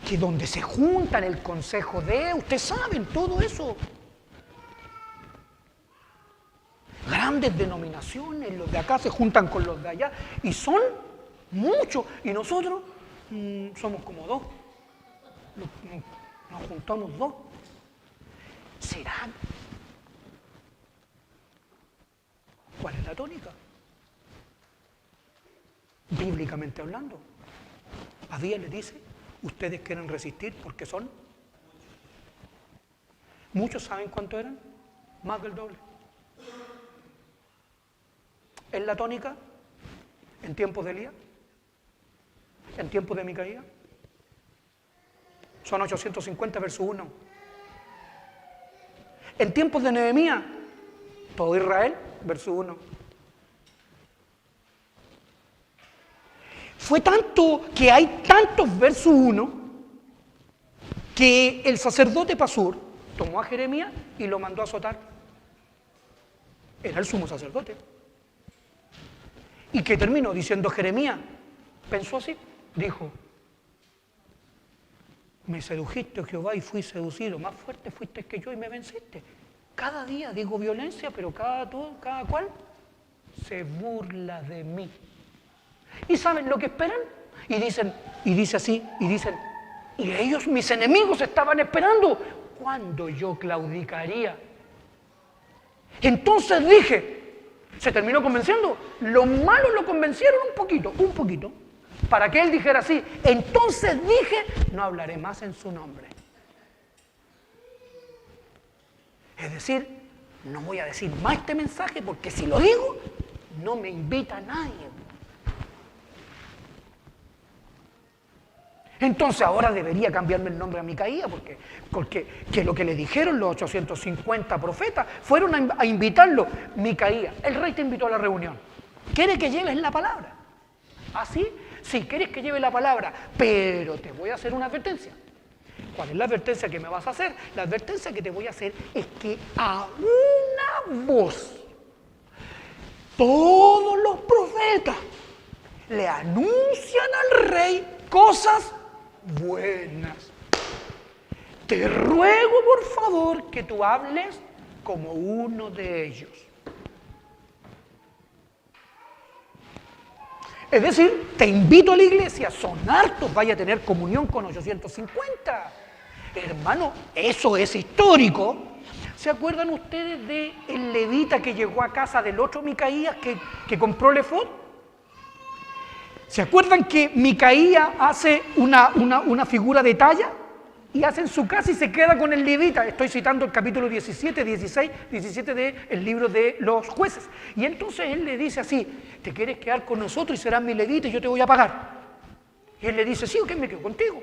que donde se juntan el consejo de, ustedes saben, todo eso? Grandes denominaciones, los de acá se juntan con los de allá, y son muchos, y nosotros somos como 2, nos juntamos 2. ¿Será? ¿Cuál es la tónica? Bíblicamente hablando, Abías le dice, ustedes quieren resistir porque son ¿Muchos saben cuánto eran? Más del doble. ¿Es la tónica en tiempos de Elías? ¿En tiempos de Micaías? Son 850 versus 1. En tiempos de Nehemías, todo Israel versus 1. Fue tanto que hay tantos versus 1 que el sacerdote Pasur tomó a Jeremías y lo mandó a azotar. Era el sumo sacerdote. ¿Y qué terminó diciendo Jeremías? Pensó así, dijo: me sedujiste, Jehová, y fui seducido. Más fuerte fuiste que yo y me venciste. Cada día digo violencia, pero cada cual se burla de mí. ¿Y saben lo que esperan? Y dice así, y ellos, mis enemigos, estaban esperando cuándo yo claudicaría. Entonces dije, se terminó convenciendo. Los malos lo convencieron un poquito, para que él dijera así: entonces dije, no hablaré más en su nombre. Es decir, no voy a decir más este mensaje, porque si lo digo, no me invita a nadie. Entonces ahora debería cambiarme el nombre a Micaías, porque lo que le dijeron los 850 profetas fueron a invitarlo. Micaías, el rey te invitó a la reunión. ¿Quiere que lleves la palabra? ¿Ah, sí? Sí, quieres que lleve la palabra, pero te voy a hacer una advertencia. ¿Cuál es la advertencia que me vas a hacer? La advertencia que te voy a hacer es que a una voz todos los profetas le anuncian al rey cosas buenas. Te ruego, por favor, que tú hables como uno de ellos. Es decir, te invito a la iglesia, son hartos, vaya a tener comunión con 850. Hermano, eso es histórico. ¿Se acuerdan ustedes del levita que llegó a casa del otro Micaías que compró el efod? ¿Se acuerdan que Micaías hace una figura de talla? Y hace en su casa y se queda con el levita. Estoy citando el capítulo 17, 16, 17 del libro de los jueces. Y entonces él le dice así: ¿te quieres quedar con nosotros y serás mi levita y yo te voy a pagar? Y él le dice: sí, ok, me quedo contigo.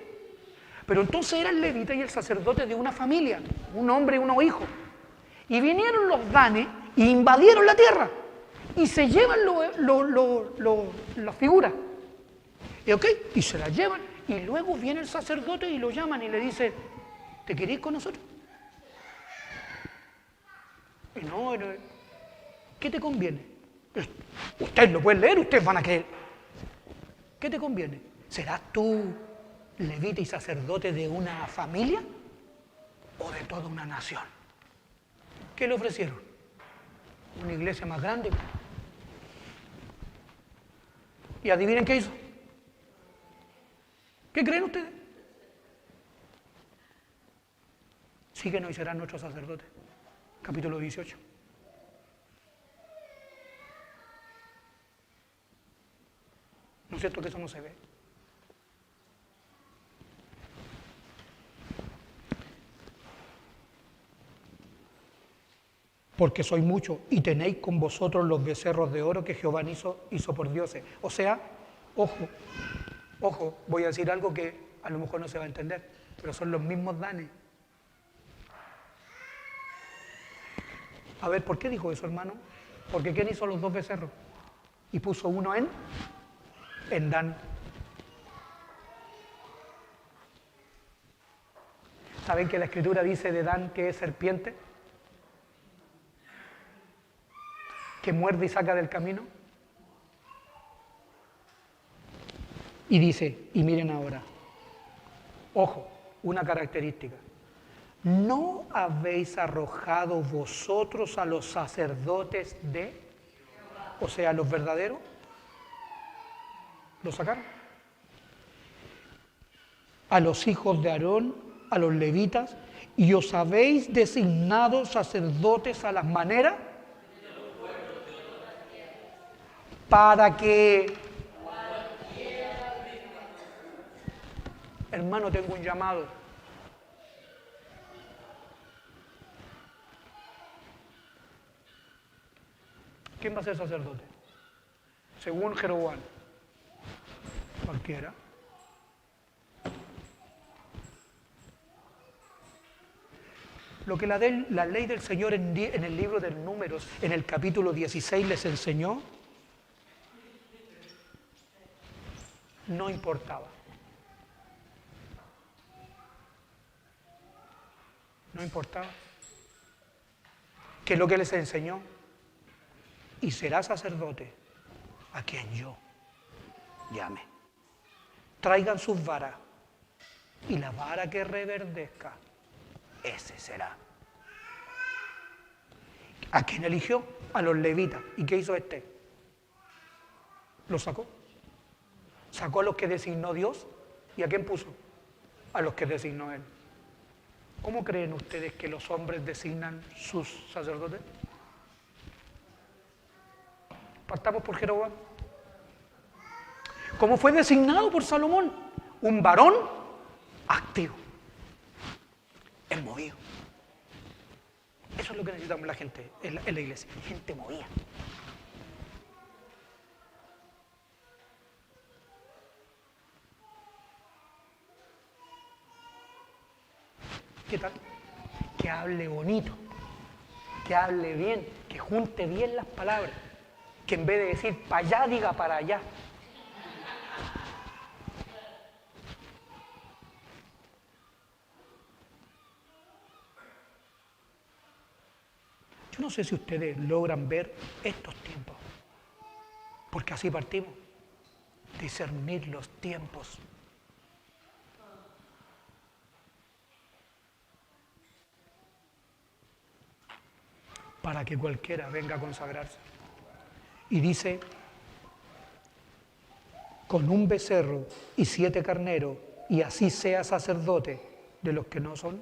Pero entonces era el levita y el sacerdote de una familia, un hombre y unos hijos. Y vinieron los danes y invadieron la tierra. Y se llevan las figuras. Y ok, y se las llevan. Y luego viene el sacerdote y lo llaman y le dice: ¿te querés con nosotros? Y no, ¿qué te conviene? Ustedes lo pueden leer, ustedes van a creer. ¿Qué te conviene? ¿Serás tú levita y sacerdote de una familia o de toda una nación? ¿Qué le ofrecieron? Una iglesia más grande. ¿Y adivinen qué hizo? ¿Qué creen ustedes? Síguenos y serás nuestro sacerdote. Capítulo 18. ¿No es cierto que eso no se ve? Porque sois muchos y tenéis con vosotros los becerros de oro que Jehová hizo por dioses. O sea, ojo, voy a decir algo que a lo mejor no se va a entender, pero son los mismos danes. A ver, ¿por qué dijo eso, hermano? Porque ¿quién hizo los dos becerros? Y puso uno en Dan. ¿Saben que la Escritura dice de Dan que es serpiente? Que muerde y saca del camino. Y dice, y miren ahora, ojo, una característica: ¿no habéis arrojado vosotros a los sacerdotes o sea, los verdaderos? ¿Lo sacaron? A los hijos de Aarón, a los levitas, y os habéis designado sacerdotes a las maneras para que... Hermano, tengo un llamado. ¿Quién va a ser sacerdote? Según Jeroboam. Cualquiera. Lo que la ley del Señor en el libro de Números, en el capítulo 16, les enseñó, no importaba. No importaba. ¿Qué es lo que les enseñó? Y será sacerdote a quien yo llame. Traigan sus varas y la vara que reverdezca, ese será. ¿A quién eligió? A los levitas. ¿Y qué hizo este? Lo sacó. Sacó a los que designó Dios. ¿Y a quién puso? A los que designó Él. ¿Cómo creen ustedes que los hombres designan sus sacerdotes? Partamos por Jeroboam. ¿Cómo fue designado por Salomón? Un varón activo. El movido. Eso es lo que necesitamos la gente en la iglesia. Gente movida. ¿Qué tal? Que hable bonito, que hable bien, que junte bien las palabras, que en vez de decir para allá, diga para allá. Yo no sé si ustedes logran ver estos tiempos, porque así partimos, discernir los tiempos. Para que cualquiera venga a consagrarse. Y dice, con un becerro y 7 carneros, y así sea sacerdote de los que no son.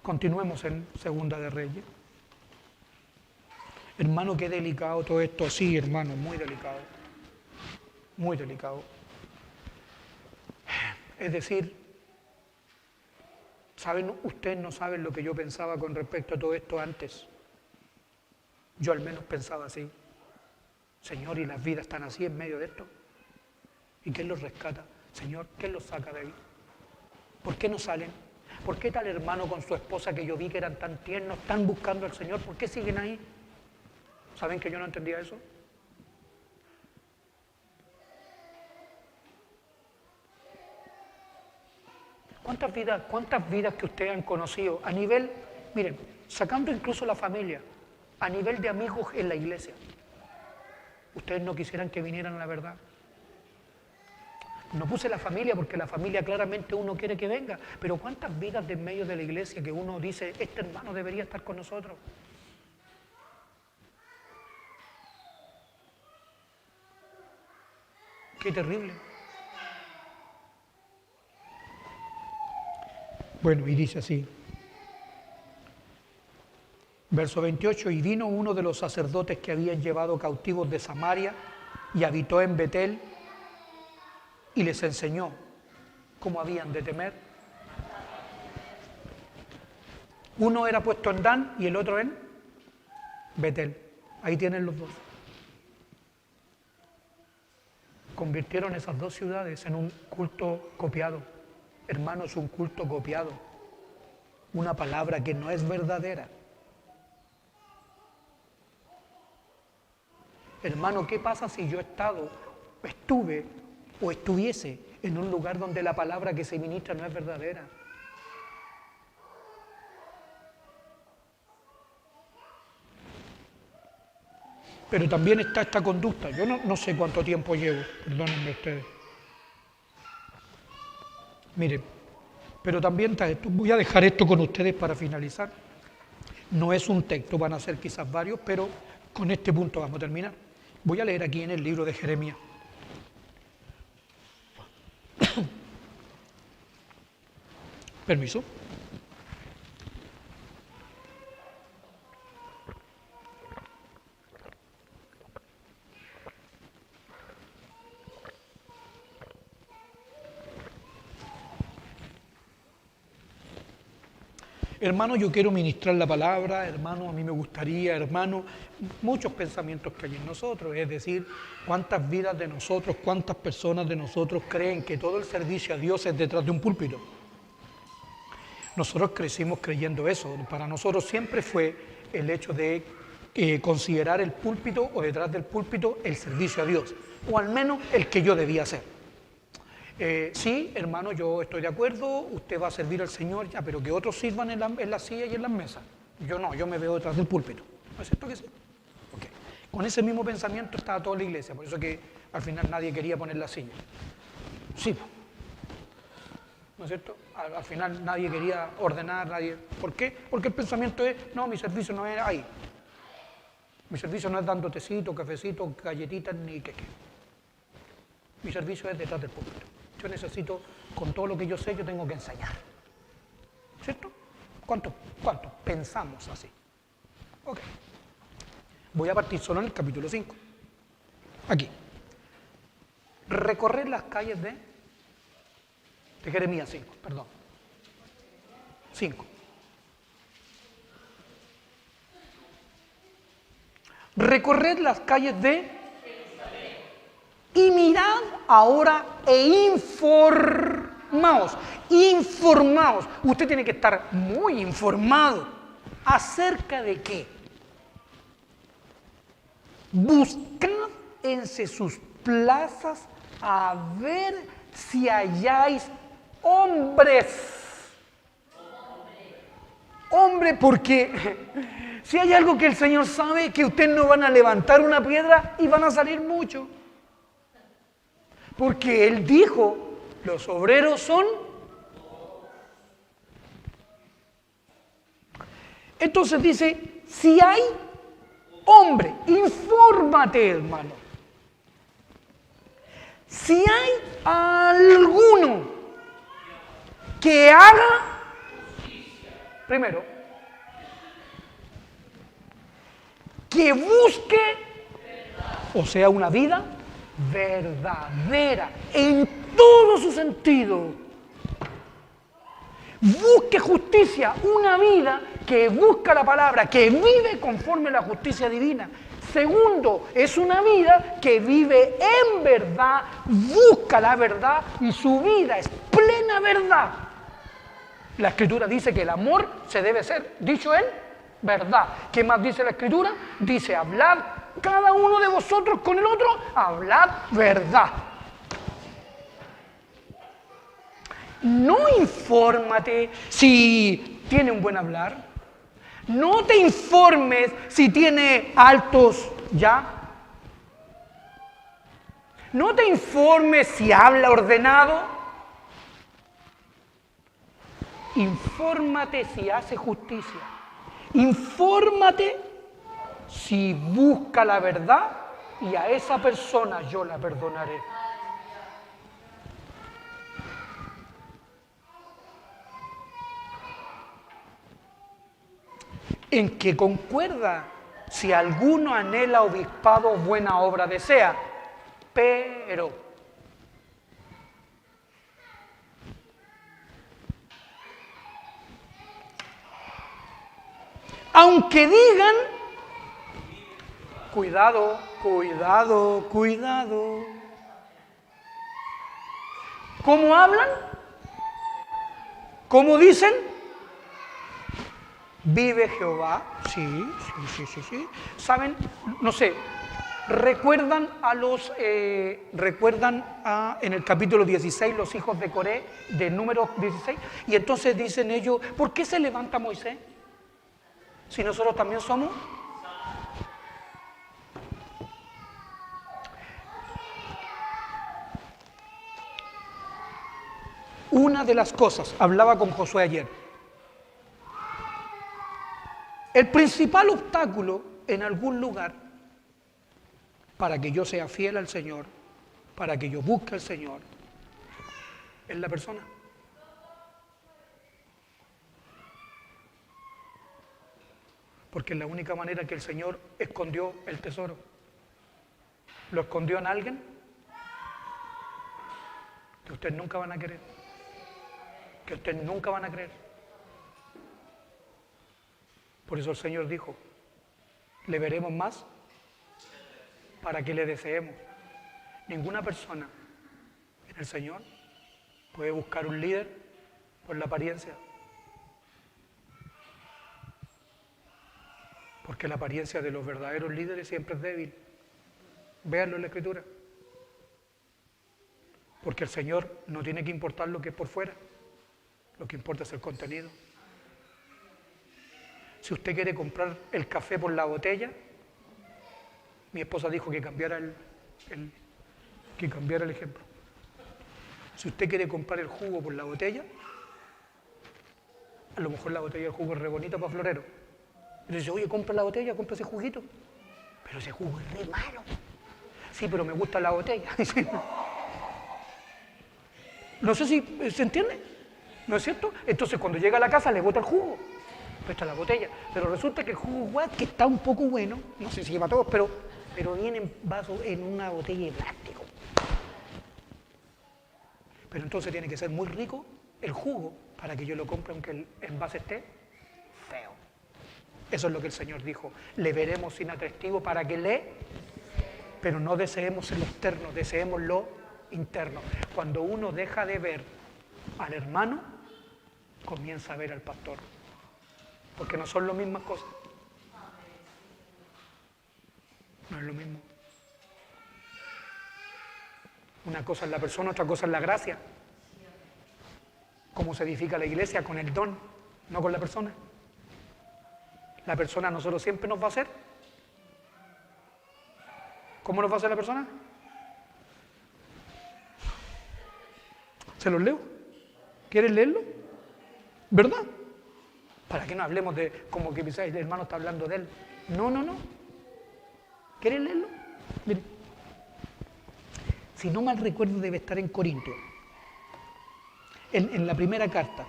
Continuemos en Segunda de Reyes. Hermano, qué delicado todo esto. Sí, hermano, muy delicado. Muy delicado. Es decir, ¿saben? Ustedes no saben lo que yo pensaba con respecto a todo esto antes. Yo al menos pensaba así. Señor, ¿y las vidas están así en medio de esto? ¿Y quién los rescata? Señor, ¿quién los saca de ahí? ¿Por qué no salen? ¿Por qué tal hermano con su esposa que yo vi que eran tan tiernos, tan buscando al Señor? ¿Por qué siguen ahí? ¿Saben que yo no entendía eso? ¿Cuántas vidas que ustedes han conocido a nivel, miren, sacando incluso la familia, a nivel de amigos en la iglesia? Ustedes no quisieran que vinieran a la verdad. No puse la familia porque la familia claramente uno quiere que venga, pero ¿cuántas vidas de en medio de la iglesia que uno dice, este hermano debería estar con nosotros? Qué terrible. Bueno, y dice así, verso 28, y vino uno de los sacerdotes que habían llevado cautivos de Samaria y habitó en Betel y les enseñó cómo habían de temer. Uno era puesto en Dan y el otro en Betel. Ahí tienen los dos. Convirtieron esas dos ciudades en un culto copiado. Hermanos, un culto copiado. Una palabra que no es verdadera. Hermano, ¿qué pasa si yo estuve o estuviese en un lugar donde la palabra que se ministra no es verdadera? Pero también está esta conducta. Yo no sé cuánto tiempo llevo, perdónenme ustedes. Miren, pero también está esto. Voy a dejar esto con ustedes para finalizar. No es un texto, van a ser quizás varios, pero con este punto vamos a terminar. Voy a leer aquí en el libro de Jeremías. Permiso. hermano, yo quiero ministrar la palabra, hermano, a mí me gustaría, hermano, muchos pensamientos que hay en nosotros, es decir, cuántas vidas de nosotros, cuántas personas de nosotros creen que todo el servicio a Dios es detrás de un púlpito. Nosotros crecimos creyendo eso, para nosotros siempre fue el hecho de considerar el púlpito o detrás del púlpito el servicio a Dios, o al menos el que yo debía hacer. Sí, hermano, yo estoy de acuerdo, usted va a servir al Señor, ya, pero que otros sirvan en la silla y en las mesas. Yo no, yo me veo detrás del púlpito. ¿No es cierto que sí? Okay. Con ese mismo pensamiento estaba toda la iglesia, por eso que al final nadie quería poner la silla. Sí, ¿no es cierto? Al final nadie quería ordenar, nadie. ¿Por qué? Porque el pensamiento es, no, mi servicio no es ahí. Mi servicio no es dando tecito, cafecito, galletitas, ni queque. Mi servicio es detrás del púlpito. Yo necesito, con todo lo que yo sé, yo tengo que enseñar. ¿Cierto? ¿Cuánto pensamos así? Ok. Voy a partir solo en el capítulo 5. Aquí. Recorrer las calles de Jeremías 5, perdón. 5. Recorred las calles de y mirad ahora e informaos. Usted tiene que estar muy informado. ¿Acerca de qué? Buscad entre sus plazas a ver si halláis hombres. Hombre, porque si hay algo que el Señor sabe, que ustedes no van a levantar una piedra y van a salir muchos. Porque Él dijo, los obreros son. Entonces dice, si hay hombre, infórmate, hermano. Si hay alguno que haga, primero, que busque, o sea, una vida verdadera, en todo su sentido. Busque justicia, una vida que busca la palabra, que vive conforme a la justicia divina. Segundo, es una vida que vive en verdad, busca la verdad y su vida es plena verdad. La Escritura dice que el amor se debe ser, dicho él, verdad. ¿Qué más dice la Escritura? Dice, hablad cada uno de vosotros con el otro, hablad verdad. No infórmate si tiene un buen hablar. No te informes si tiene altos ya. No te informes si habla ordenado. Infórmate si hace justicia. Infórmate si busca la verdad y a esa persona yo la perdonaré. En que concuerda, si alguno anhela obispado, buena obra desea, pero aunque digan, cuidado, cuidado, cuidado. ¿Cómo hablan? ¿Cómo dicen? Vive Jehová. Sí. ¿Saben? No sé. ¿Recuerdan en el capítulo 16 los hijos de Coré, de Números 16? Y entonces dicen ellos, ¿por qué se levanta Moisés? Si nosotros también somos. Una de las cosas, hablaba con Josué ayer, el principal obstáculo en algún lugar para que yo sea fiel al Señor, para que yo busque al Señor, es la persona. Porque es la única manera que el Señor escondió el tesoro. ¿Lo escondió en alguien? Que ustedes nunca van a querer. Que ustedes nunca van a creer. Por eso el Señor dijo, le veremos más para que le deseemos. Ninguna persona en el Señor puede buscar un líder por la apariencia. Porque la apariencia de los verdaderos líderes siempre es débil. Véanlo en la Escritura. Porque el Señor no tiene que importar lo que es por fuera. Lo que importa es el contenido. Si usted quiere comprar el café por la botella, mi esposa dijo que cambiara el ejemplo. Si usted quiere comprar el jugo por la botella, a lo mejor la botella del jugo es re bonita para florero. Y le dice, oye, compra la botella, compra ese juguito. Pero ese jugo es re malo. Sí, pero me gusta la botella. No sé si se entiende, ¿no es cierto? Entonces cuando llega a la casa le bota el jugo, presta la botella. Pero resulta que el jugo igual que está un poco bueno, no sé si lleva todos, pero viene en vaso, en una botella de plástico. Pero entonces tiene que ser muy rico el jugo para que yo lo compre aunque el envase esté feo. Eso es lo que el Señor dijo. Le veremos sin atractivo para que pero no deseemos el externo, deseemos lo interno. Cuando uno deja de ver al hermano, comienza a ver al pastor. Porque no son las mismas cosas. No es lo mismo. Una cosa es la persona, otra cosa es la gracia. ¿Cómo se edifica la iglesia? Con el don, no con la persona. La persona a nosotros siempre nos va a hacer. ¿Cómo nos va a hacer la persona? ¿Se los leo? ¿Quieren leerlo? ¿Verdad? Para que no hablemos de como que quizás el hermano está hablando de él. No. ¿Quieren leerlo? Miren. Si no mal recuerdo debe estar en Corintios. En la primera carta.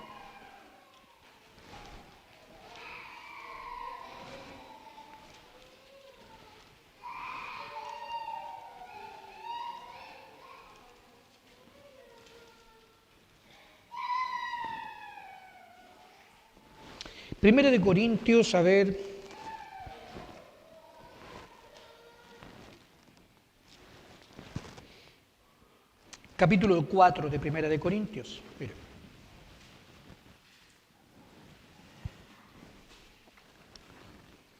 Primera de Corintios, a ver, capítulo 4 de Primera de Corintios. Mira.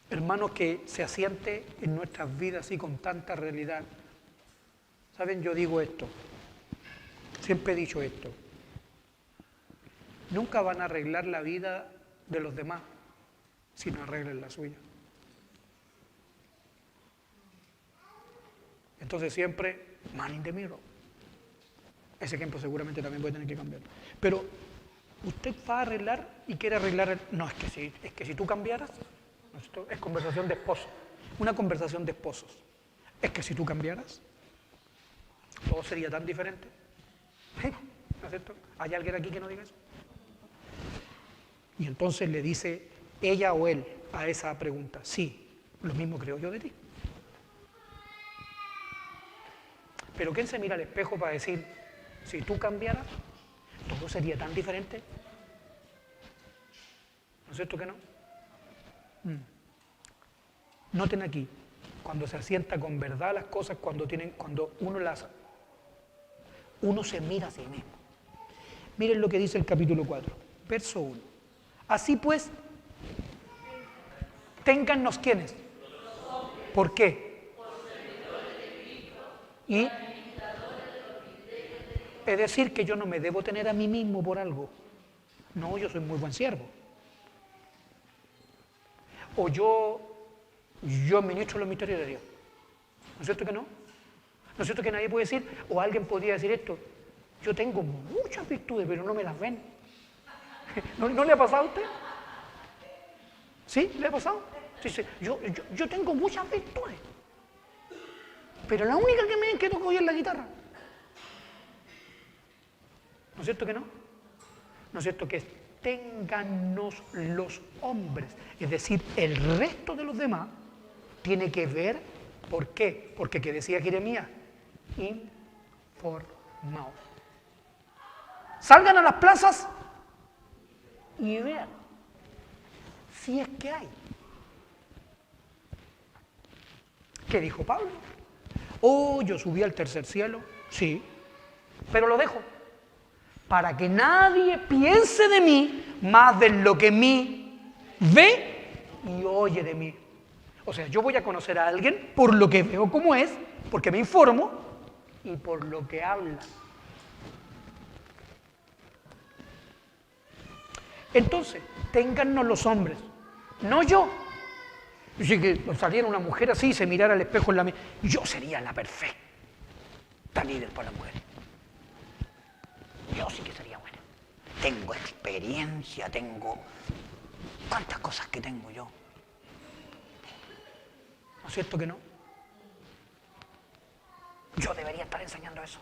Hermanos, que se asiente en nuestras vidas así con tanta realidad. ¿Saben? Yo digo esto, siempre he dicho esto. Nunca van a arreglar la vida de los demás si no arreglan la suya. Entonces siempre, man in the mirror. Ese ejemplo seguramente también puede tener que cambiar. Pero usted va a arreglar y quiere arreglar. No, es que si tú cambiaras, esto es conversación de esposos. Una conversación de esposos. Es que si tú cambiaras, todo sería tan diferente. ¿No es cierto? ¿Hay alguien aquí que no diga eso? Y entonces le dice ella o él a esa pregunta, sí, lo mismo creo yo de ti. Pero ¿quién se mira al espejo para decir, si tú cambiaras, todo sería tan diferente? ¿No es cierto que no? Noten aquí, cuando se asienta con verdad las cosas, cuando uno se mira a sí mismo. Miren lo que dice el capítulo 4, verso 1. Así pues, téngannos ¿quiénes? ¿Por qué? Y es decir, que yo no me debo tener a mí mismo por algo. No, yo soy muy buen siervo. O yo ministro los misterios de Dios. ¿No es cierto que no? ¿No es cierto que nadie puede decir, o alguien podría decir esto, yo tengo muchas virtudes, pero no me las ven? ¿No le ha pasado a usted? ¿Sí? ¿Le ha pasado? Dice, yo tengo muchas virtudes, pero la única que toco hoy es la guitarra. ¿No es cierto que no? ¿No es cierto que téngannos los hombres? Es decir, el resto de los demás tiene que ver, ¿por qué? Porque que decía Jeremías, informados. Salgan a las plazas y vean si es que hay. ¿Qué dijo Pablo? Oh, yo subí al tercer cielo. Sí, pero lo dejo. Para que nadie piense de mí más de lo que mí ve y oye de mí. O sea, yo voy a conocer a alguien por lo que veo cómo es, porque me informo y por lo que habla. Entonces, téngannos los hombres, no yo. Si que saliera una mujer así y se mirara al espejo en la mía, yo sería la perfecta líder para la mujer. Yo sí que sería buena. Tengo experiencia, tengo tantas cosas que tengo yo. ¿No es cierto que no? Yo debería estar enseñando eso.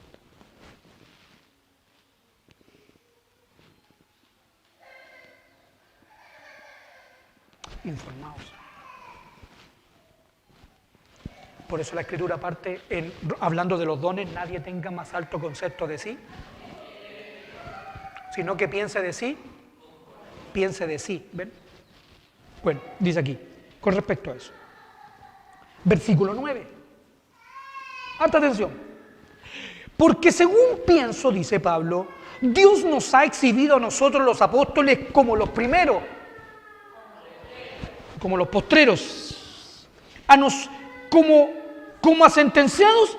Informaos. Por eso la Escritura parte, hablando de los dones, nadie tenga más alto concepto de sí, sino que piense de sí. ¿Ven? Bueno, dice aquí, con respecto a eso. Versículo 9. Alta atención. Porque según pienso, dice Pablo, Dios nos ha exhibido a nosotros los apóstoles como los primeros, como los postreros, como a sentenciados,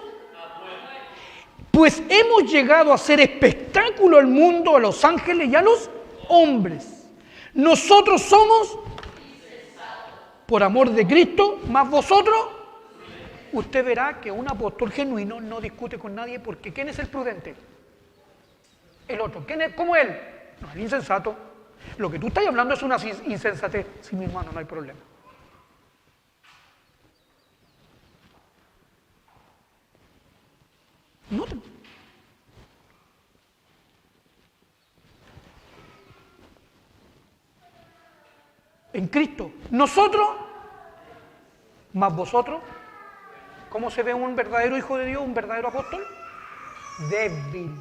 pues hemos llegado a hacer espectáculo al mundo, a los ángeles y a los hombres. Nosotros somos, por amor de Cristo, más vosotros. Usted verá que un apóstol genuino no discute con nadie, porque ¿quién es el prudente? El otro. ¿Quién es? ¿Cómo él? No, el insensato. Lo que tú estás hablando es una insensatez. Sí, mi hermano, no hay problema. Noten. En Cristo, nosotros más vosotros. ¿Cómo se ve un verdadero hijo de Dios, un verdadero apóstol? Débil.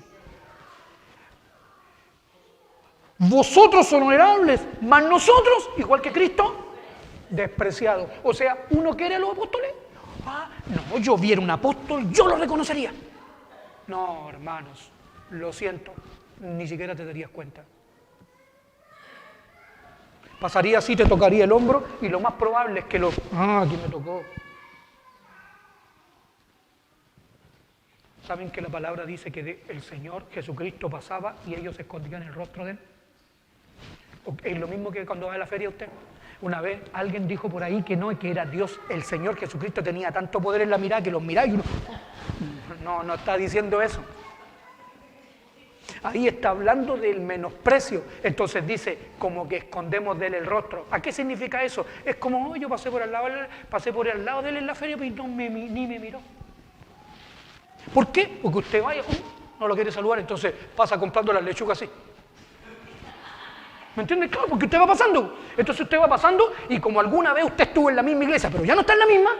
Vosotros honorables, más nosotros, igual que Cristo, despreciados. O sea, ¿uno quiere a los apóstoles? Ah, no, yo viera un apóstol, yo lo reconocería. No, hermanos, lo siento, ni siquiera te darías cuenta. Pasaría así, te tocaría el hombro y lo más probable es que aquí me tocó. ¿Saben que la palabra dice que el Señor Jesucristo pasaba y ellos se escondían el rostro de Él? Es lo mismo que cuando va a la feria usted. Una vez alguien dijo por ahí que no, que era Dios, el Señor Jesucristo tenía tanto poder en la mirada que los miraba y uno... No está diciendo eso. Ahí está hablando del menosprecio. Entonces dice, como que escondemos de Él el rostro. ¿A qué significa eso? Es como, yo pasé por al lado de Él en la feria y ni me miró. ¿Por qué? Porque usted vaya, no lo quiere saludar, entonces pasa comprando las lechugas así. ¿Me entiende? Claro, porque usted va pasando. Entonces usted va pasando y como alguna vez usted estuvo en la misma iglesia, pero ya no está en la misma.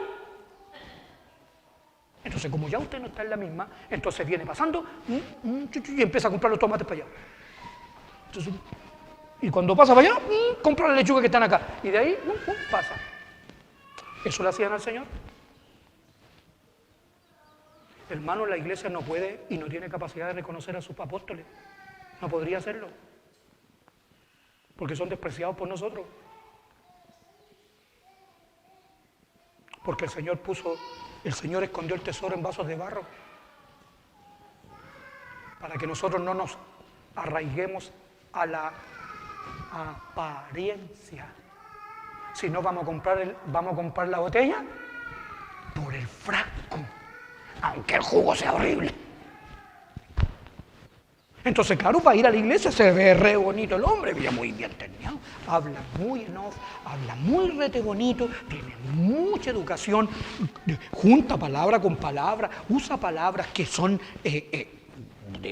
Entonces, como ya usted no está en la misma, entonces viene pasando y empieza a comprar los tomates para allá. Entonces, y cuando pasa para allá, compra las lechugas que están acá. Y de ahí, pasa. ¿Eso le hacían al Señor? Hermano, la iglesia no puede y no tiene capacidad de reconocer a sus apóstoles. No podría hacerlo. Porque son despreciados por nosotros. Porque el Señor escondió el tesoro en vasos de barro. Para que nosotros no nos arraiguemos a la apariencia. Si no, vamos a comprar la botella por el frasco. Aunque el jugo sea horrible. Entonces, claro, para ir a la iglesia se ve re bonito el hombre, mira, muy bien terminado, habla muy en off, habla muy rete bonito, tiene mucha educación, junta palabra con palabra, usa palabras que son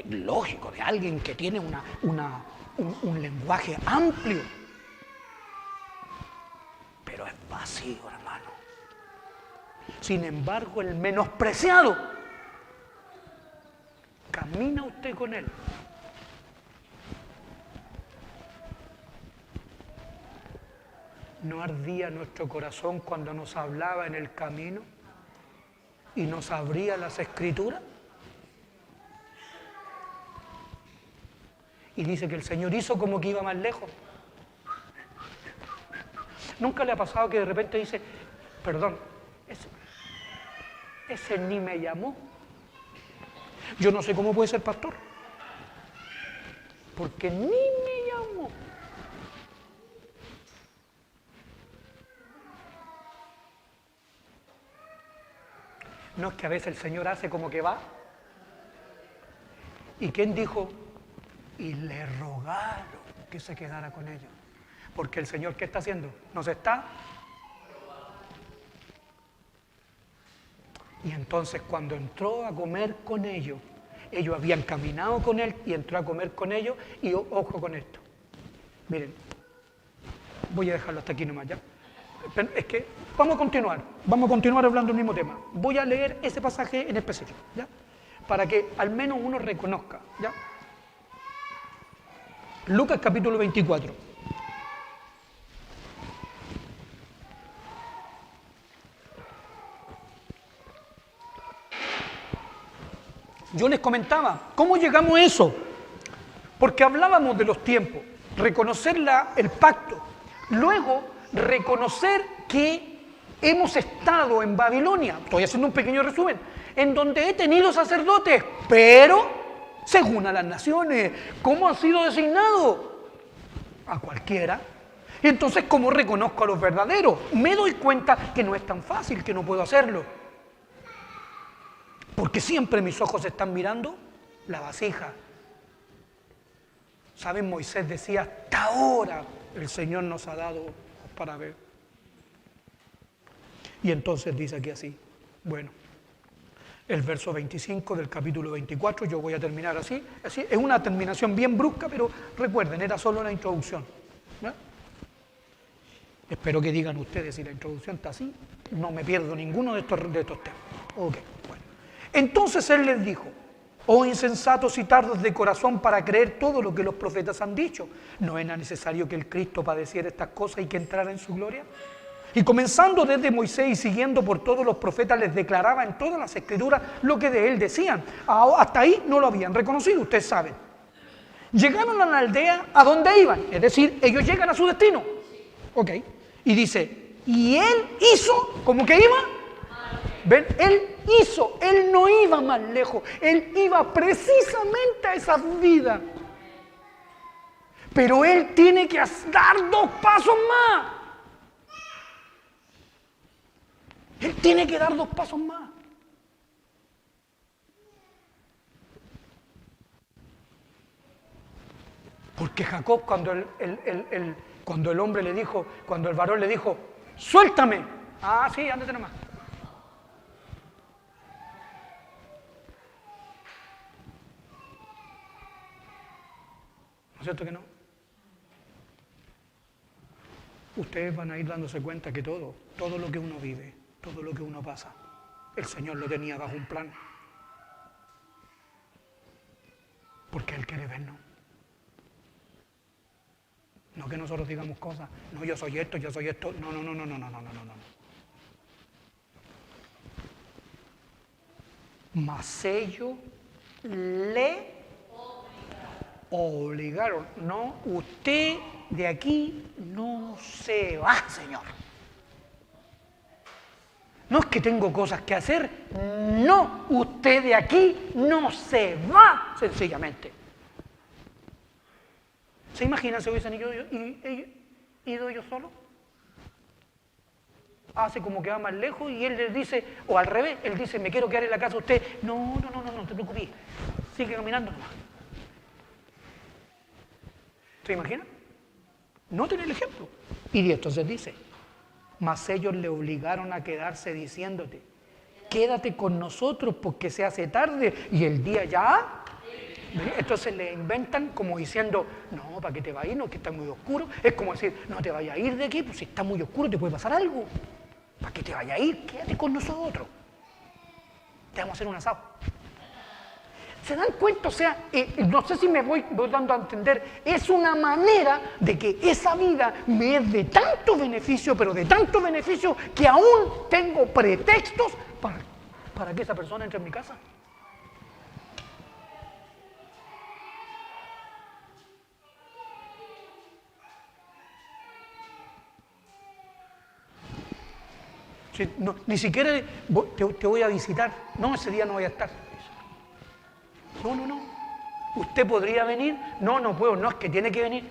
lógico, de alguien que tiene un lenguaje amplio. Pero es vacío, hermano. Sin embargo, el menospreciado, camina usted con él. ¿No ardía nuestro corazón cuando nos hablaba en el camino? y no sabría las escrituras. Y dice que el Señor hizo como que iba más lejos. ¿Nunca le ha pasado que de repente dice, perdón, ese ni me llamó? Yo no sé cómo puede ser pastor, porque ni me llamó. No es que a veces el Señor hace como que va. ¿Y quién dijo? Y le rogaron que se quedara con ellos. Porque el Señor, ¿qué está haciendo? Nos está. Y entonces cuando entró a comer con ellos habían caminado con Él y entró a comer con ellos, y ojo con esto. Miren, voy a dejarlo hasta aquí nomás ya. Es que vamos a continuar hablando del mismo tema. Voy a leer ese pasaje en específico, ¿ya? Para que al menos uno reconozca, ¿ya? Lucas capítulo 24. Yo les comentaba, ¿cómo llegamos a eso? Porque hablábamos de los tiempos, reconocer el pacto, luego reconocer que hemos estado en Babilonia, estoy haciendo un pequeño resumen, en donde he tenido sacerdotes, pero según a las naciones. ¿Cómo ha sido designado? A cualquiera. Y entonces, ¿cómo reconozco a los verdaderos? Me doy cuenta que no es tan fácil, que no puedo hacerlo. Porque siempre mis ojos están mirando la vasija. ¿Saben? Moisés decía, hasta ahora el Señor nos ha dado para ver. Y entonces dice aquí así, bueno, el verso 25 del capítulo 24, yo voy a terminar así, es una terminación bien brusca, pero recuerden, era solo la introducción, ¿no? Espero que digan ustedes si la introducción está así, no me pierdo ninguno de estos temas. Ok, bueno. Entonces él les dijo, oh insensatos y tardos de corazón para creer todo lo que los profetas han dicho, ¿no era necesario que el Cristo padeciera estas cosas y que entrara en su gloria? Y comenzando desde Moisés y siguiendo por todos los profetas, les declaraba en todas las escrituras lo que de él decían. Hasta ahí no lo habían reconocido, ustedes saben. Llegaron a la aldea a donde iban, es decir, ellos llegan a su destino. Ok, y dice, y él hizo, como que iba, ven, él hizo, él no iba más lejos, él iba precisamente a esa vida. Pero él tiene que dar 2 pasos más. Él tiene que dar 2 pasos más. Porque Jacob, cuando el hombre le dijo, cuando el varón le dijo, suéltame. Ah, sí, ándate nomás. ¿No es cierto que no? Ustedes van a ir dándose cuenta que todo lo que uno vive, todo lo que uno pasa, el Señor lo tenía bajo un plan. Porque Él quiere vernos. No que nosotros digamos cosas, no, yo soy esto, no. Mas ellos le obligaron. No, usted de aquí no se va, Señor. No es que tengo cosas que hacer, no, usted de aquí no se va, sencillamente. ¿Se imaginan si hubiesen ido yo solo? Hace como que va más lejos y él les dice, o al revés, él dice, me quiero quedar en la casa de usted. No, te preocupes, sigue caminando nomás. ¿Se imaginan? No tiene el ejemplo. Y entonces dice, mas ellos le obligaron a quedarse diciéndote, quédate con nosotros porque se hace tarde y el día ya. Entonces le inventan como diciendo, no, ¿para qué te vas a ir? No, que está muy oscuro. Es como decir, no te vayas a ir de aquí, pues si está muy oscuro te puede pasar algo. ¿Para qué te vayas a ir? Quédate con nosotros. Te vamos a hacer un asado. ¿Se dan cuenta? O sea, no sé si me voy dando a entender, es una manera de que esa vida me es de tanto beneficio, pero de tanto beneficio que aún tengo pretextos para que esa persona entre en mi casa. Sí, no, ni siquiera te voy a visitar. No, ese día no voy a estar. No. ¿Usted podría venir? No, no puedo. No, es que tiene que venir.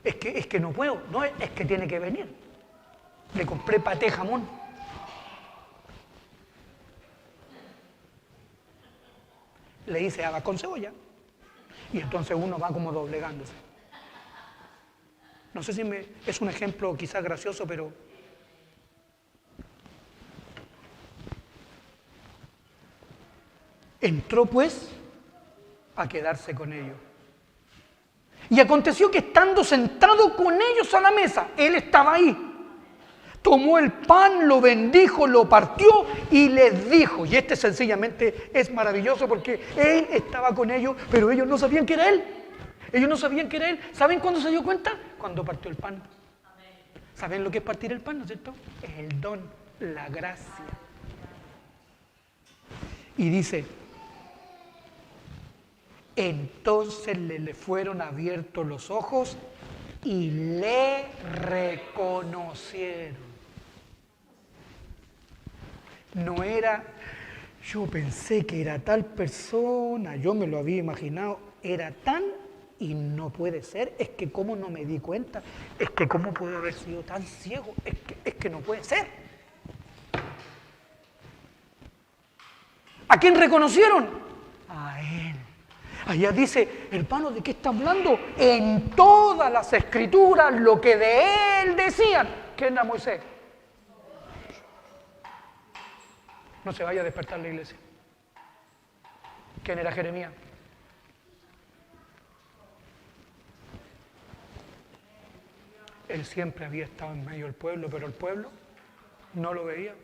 Es que no puedo. No, es que tiene que venir. Le compré paté jamón. Le hice habas con cebolla. Y entonces uno va como doblegándose. No sé si es un ejemplo quizás gracioso, pero... Entró pues a quedarse con ellos. Y aconteció que estando sentado con ellos a la mesa, él estaba ahí. Tomó el pan, lo bendijo, lo partió y les dijo. Y este sencillamente es maravilloso porque él estaba con ellos, pero ellos no sabían que era él. Ellos no sabían que era él. ¿Saben cuándo se dio cuenta? Cuando partió el pan. ¿Saben lo que es partir el pan, no es cierto? Es el don, la gracia. Y dice... Entonces le fueron abiertos los ojos y le reconocieron. No era, yo pensé que era tal persona, yo me lo había imaginado, era tan y no puede ser, es que cómo no me di cuenta, es que cómo puedo haber sido tan ciego, es que no puede ser. ¿A quién reconocieron? A él. Allá dice, hermano, ¿de qué está hablando? En todas las escrituras lo que de él decían. ¿Quién era Moisés? No se vaya a despertar la iglesia. ¿Quién era Jeremías? Él siempre había estado en medio del pueblo, pero el pueblo no lo veía.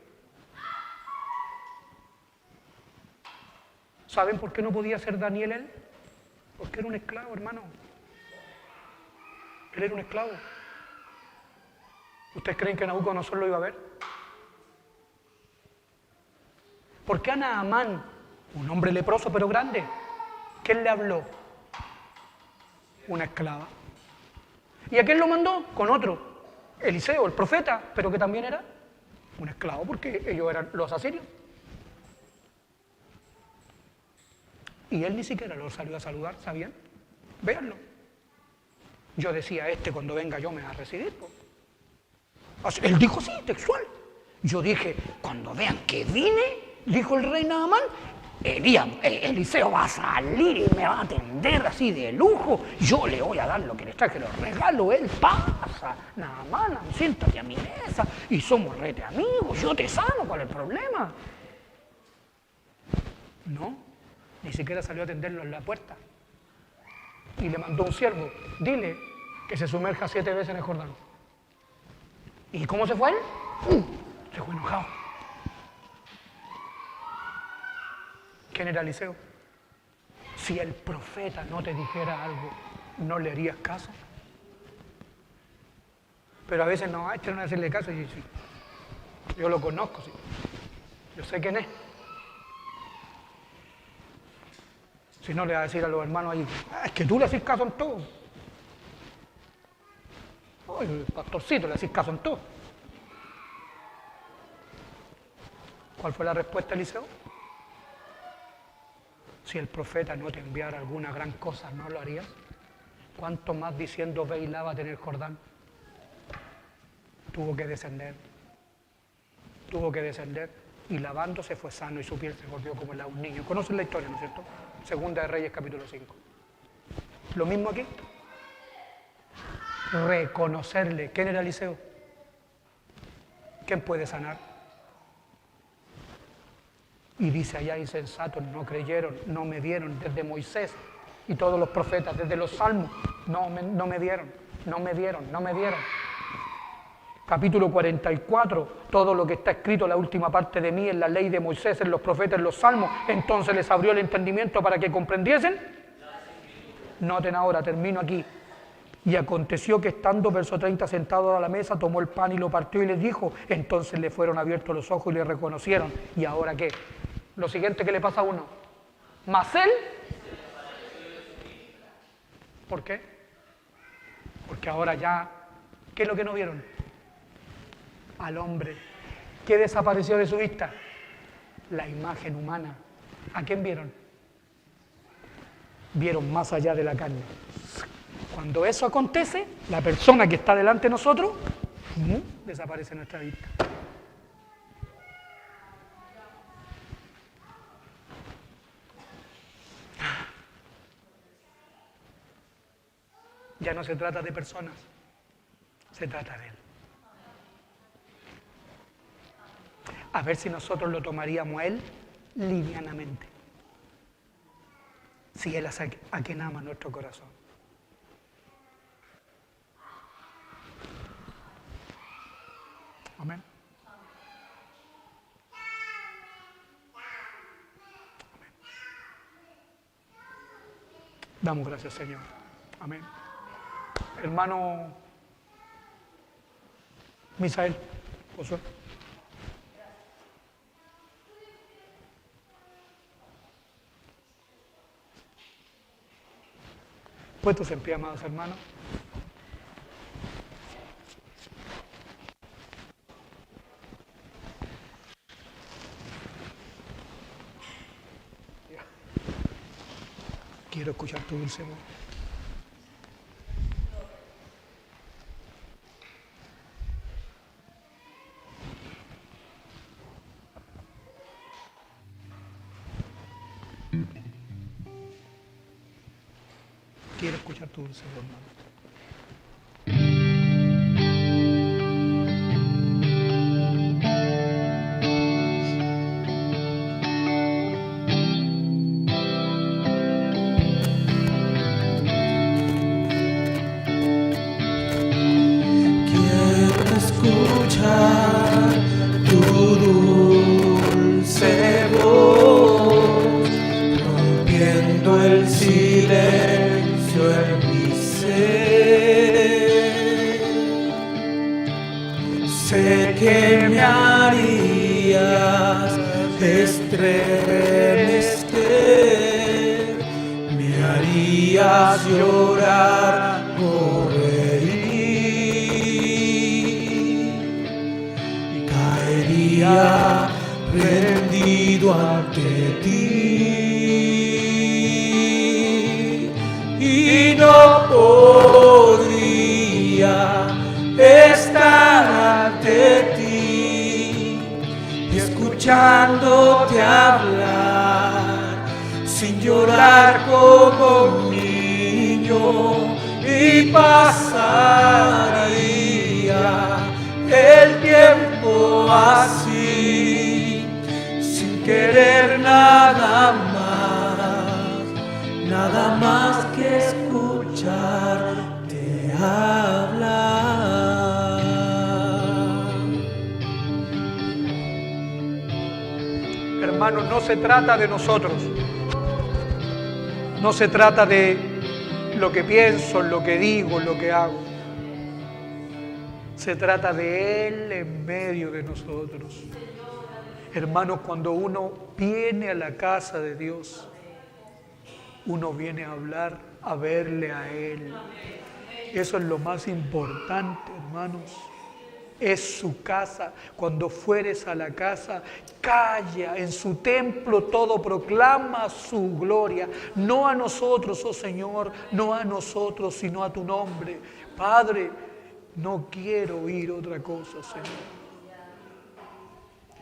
¿Saben por qué no podía ser Daniel él? Porque era un esclavo, hermano. Él era un esclavo. ¿Ustedes creen que Nabucodonosor lo iba a ver? ¿Por qué a Naamán, un hombre leproso pero grande, quién le habló? Una esclava. ¿Y a quién lo mandó? Con otro, Eliseo, el profeta, pero que también era un esclavo, porque ellos eran los asirios. Y él ni siquiera lo salió a saludar, ¿sabían? Véanlo. Yo decía, cuando venga yo me va a recibir. Pues. Él dijo sí, textual. Yo dije, cuando vean que vine, dijo el rey Naamán, Eliseo va a salir y me va a atender así de lujo. Yo le voy a dar lo que les traje, los regalos. Él pasa, Naamán, siéntate a mi mesa y somos rete amigos. Yo te sano, ¿cuál es el problema? No. Ni siquiera salió a atenderlo en la puerta. Y le mandó un siervo, dile que se sumerja 7 veces en el Jordán. ¿Y cómo se fue él? Se fue enojado. ¿Quién era Eliseo? Si el profeta no te dijera algo, ¿no le harías caso? Pero a veces no, no a hacerle caso. Y sí, yo lo conozco, sí. Yo sé quién es. Si no, le va a decir a los hermanos ahí, es que tú le haces caso en todo. Oh, el pastorcito le haces caso en todo. ¿Cuál fue la respuesta de Eliseo? Si el profeta no te enviara alguna gran cosa, ¿no lo harías? ¿Cuánto más diciendo ve y lávate en el Jordán? Tuvo que descender. Y lavándose fue sano y su piel se volvió como la de un niño. ¿Conocen la historia, no es cierto? Segunda de Reyes, capítulo 5. Lo mismo aquí. Reconocerle. ¿Quién era Eliseo? ¿Quién puede sanar? Y dice allá, insensatos, no creyeron, no me vieron, desde Moisés y todos los profetas, desde los salmos, no me vieron. Capítulo 44, todo lo que está escrito, la última parte de mí, en la ley de Moisés, en los profetas, en los salmos, entonces les abrió el entendimiento para que comprendiesen. Noten ahora, termino aquí. Y aconteció que estando, verso 30, sentado a la mesa, tomó el pan y lo partió y les dijo. Entonces le fueron abiertos los ojos y le reconocieron. ¿Y ahora qué? Lo siguiente que le pasa a uno. Mas él. ¿Por qué? Porque ahora ya, ¿qué es lo que no vieron? Al hombre. ¿Qué desapareció de su vista? La imagen humana. ¿A quién vieron? Vieron más allá de la carne. Cuando eso acontece, la persona que está delante de nosotros desaparece de nuestra vista. Ya no se trata de personas, se trata de Él. A ver si nosotros lo tomaríamos a Él livianamente. Si Él es a quien ama nuestro corazón. Amén. Amén. Damos gracias, Señor. Amén. Hermano Misael, Josué. Puestos en pie, amados hermanos. Quiero escuchar tu dulce voz. Quiero escuchar tu dulce voz, hermano. Sé que me harías estremecer, me harías llorar o reír, y caería rendido ante ti, y no podría estar ante ti, escuchándote hablar, sin llorar como un niño, y pasaría el tiempo así, sin querer nada más que escucharte hablar. Hermanos, no se trata de nosotros, no se trata de lo que pienso, lo que digo, lo que hago. Se trata de Él en medio de nosotros. Hermanos, cuando uno viene a la casa de Dios, uno viene a hablar, a verle a Él. Eso es lo más importante, hermanos. Es su casa. Cuando fueres a la casa, calla. En su templo todo proclama su gloria. No a nosotros, oh Señor, no a nosotros, sino a tu nombre. Padre, no quiero oír otra cosa, Señor.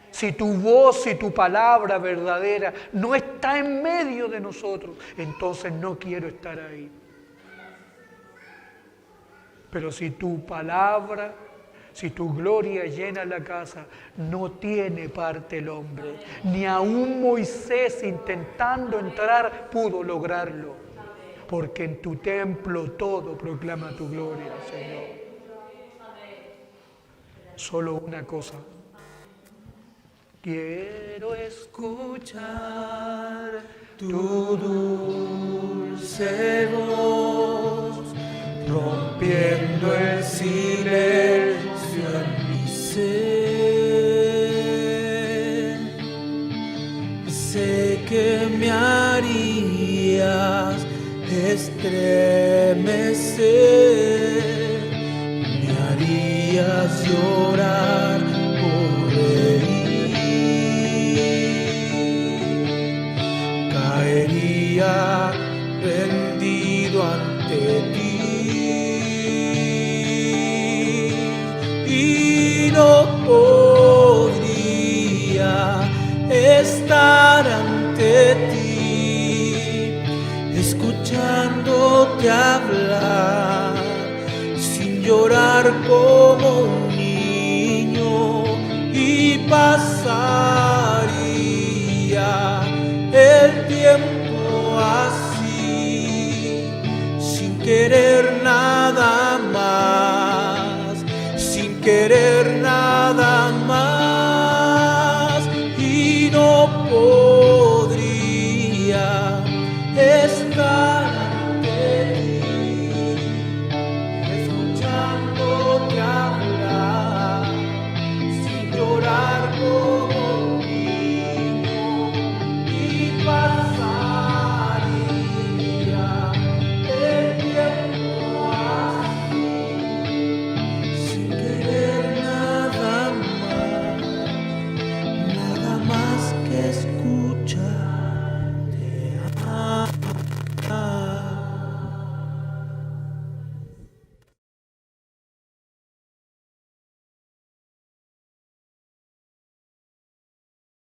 Si tu voz y tu palabra verdadera no está en medio de nosotros, entonces no quiero estar ahí. Pero si tu palabra, si tu gloria llena la casa, no tiene parte el hombre. Ni aun Moisés intentando entrar pudo lograrlo. Porque en tu templo todo proclama tu gloria, Señor. Solo una cosa. Quiero escuchar tu dulce voz, que me harías estremecer, me harías llorar o reír. Caería rendido ante ti y no podría estar ante ti, escuchándote hablar, sin llorar como un niño, y pasaría el tiempo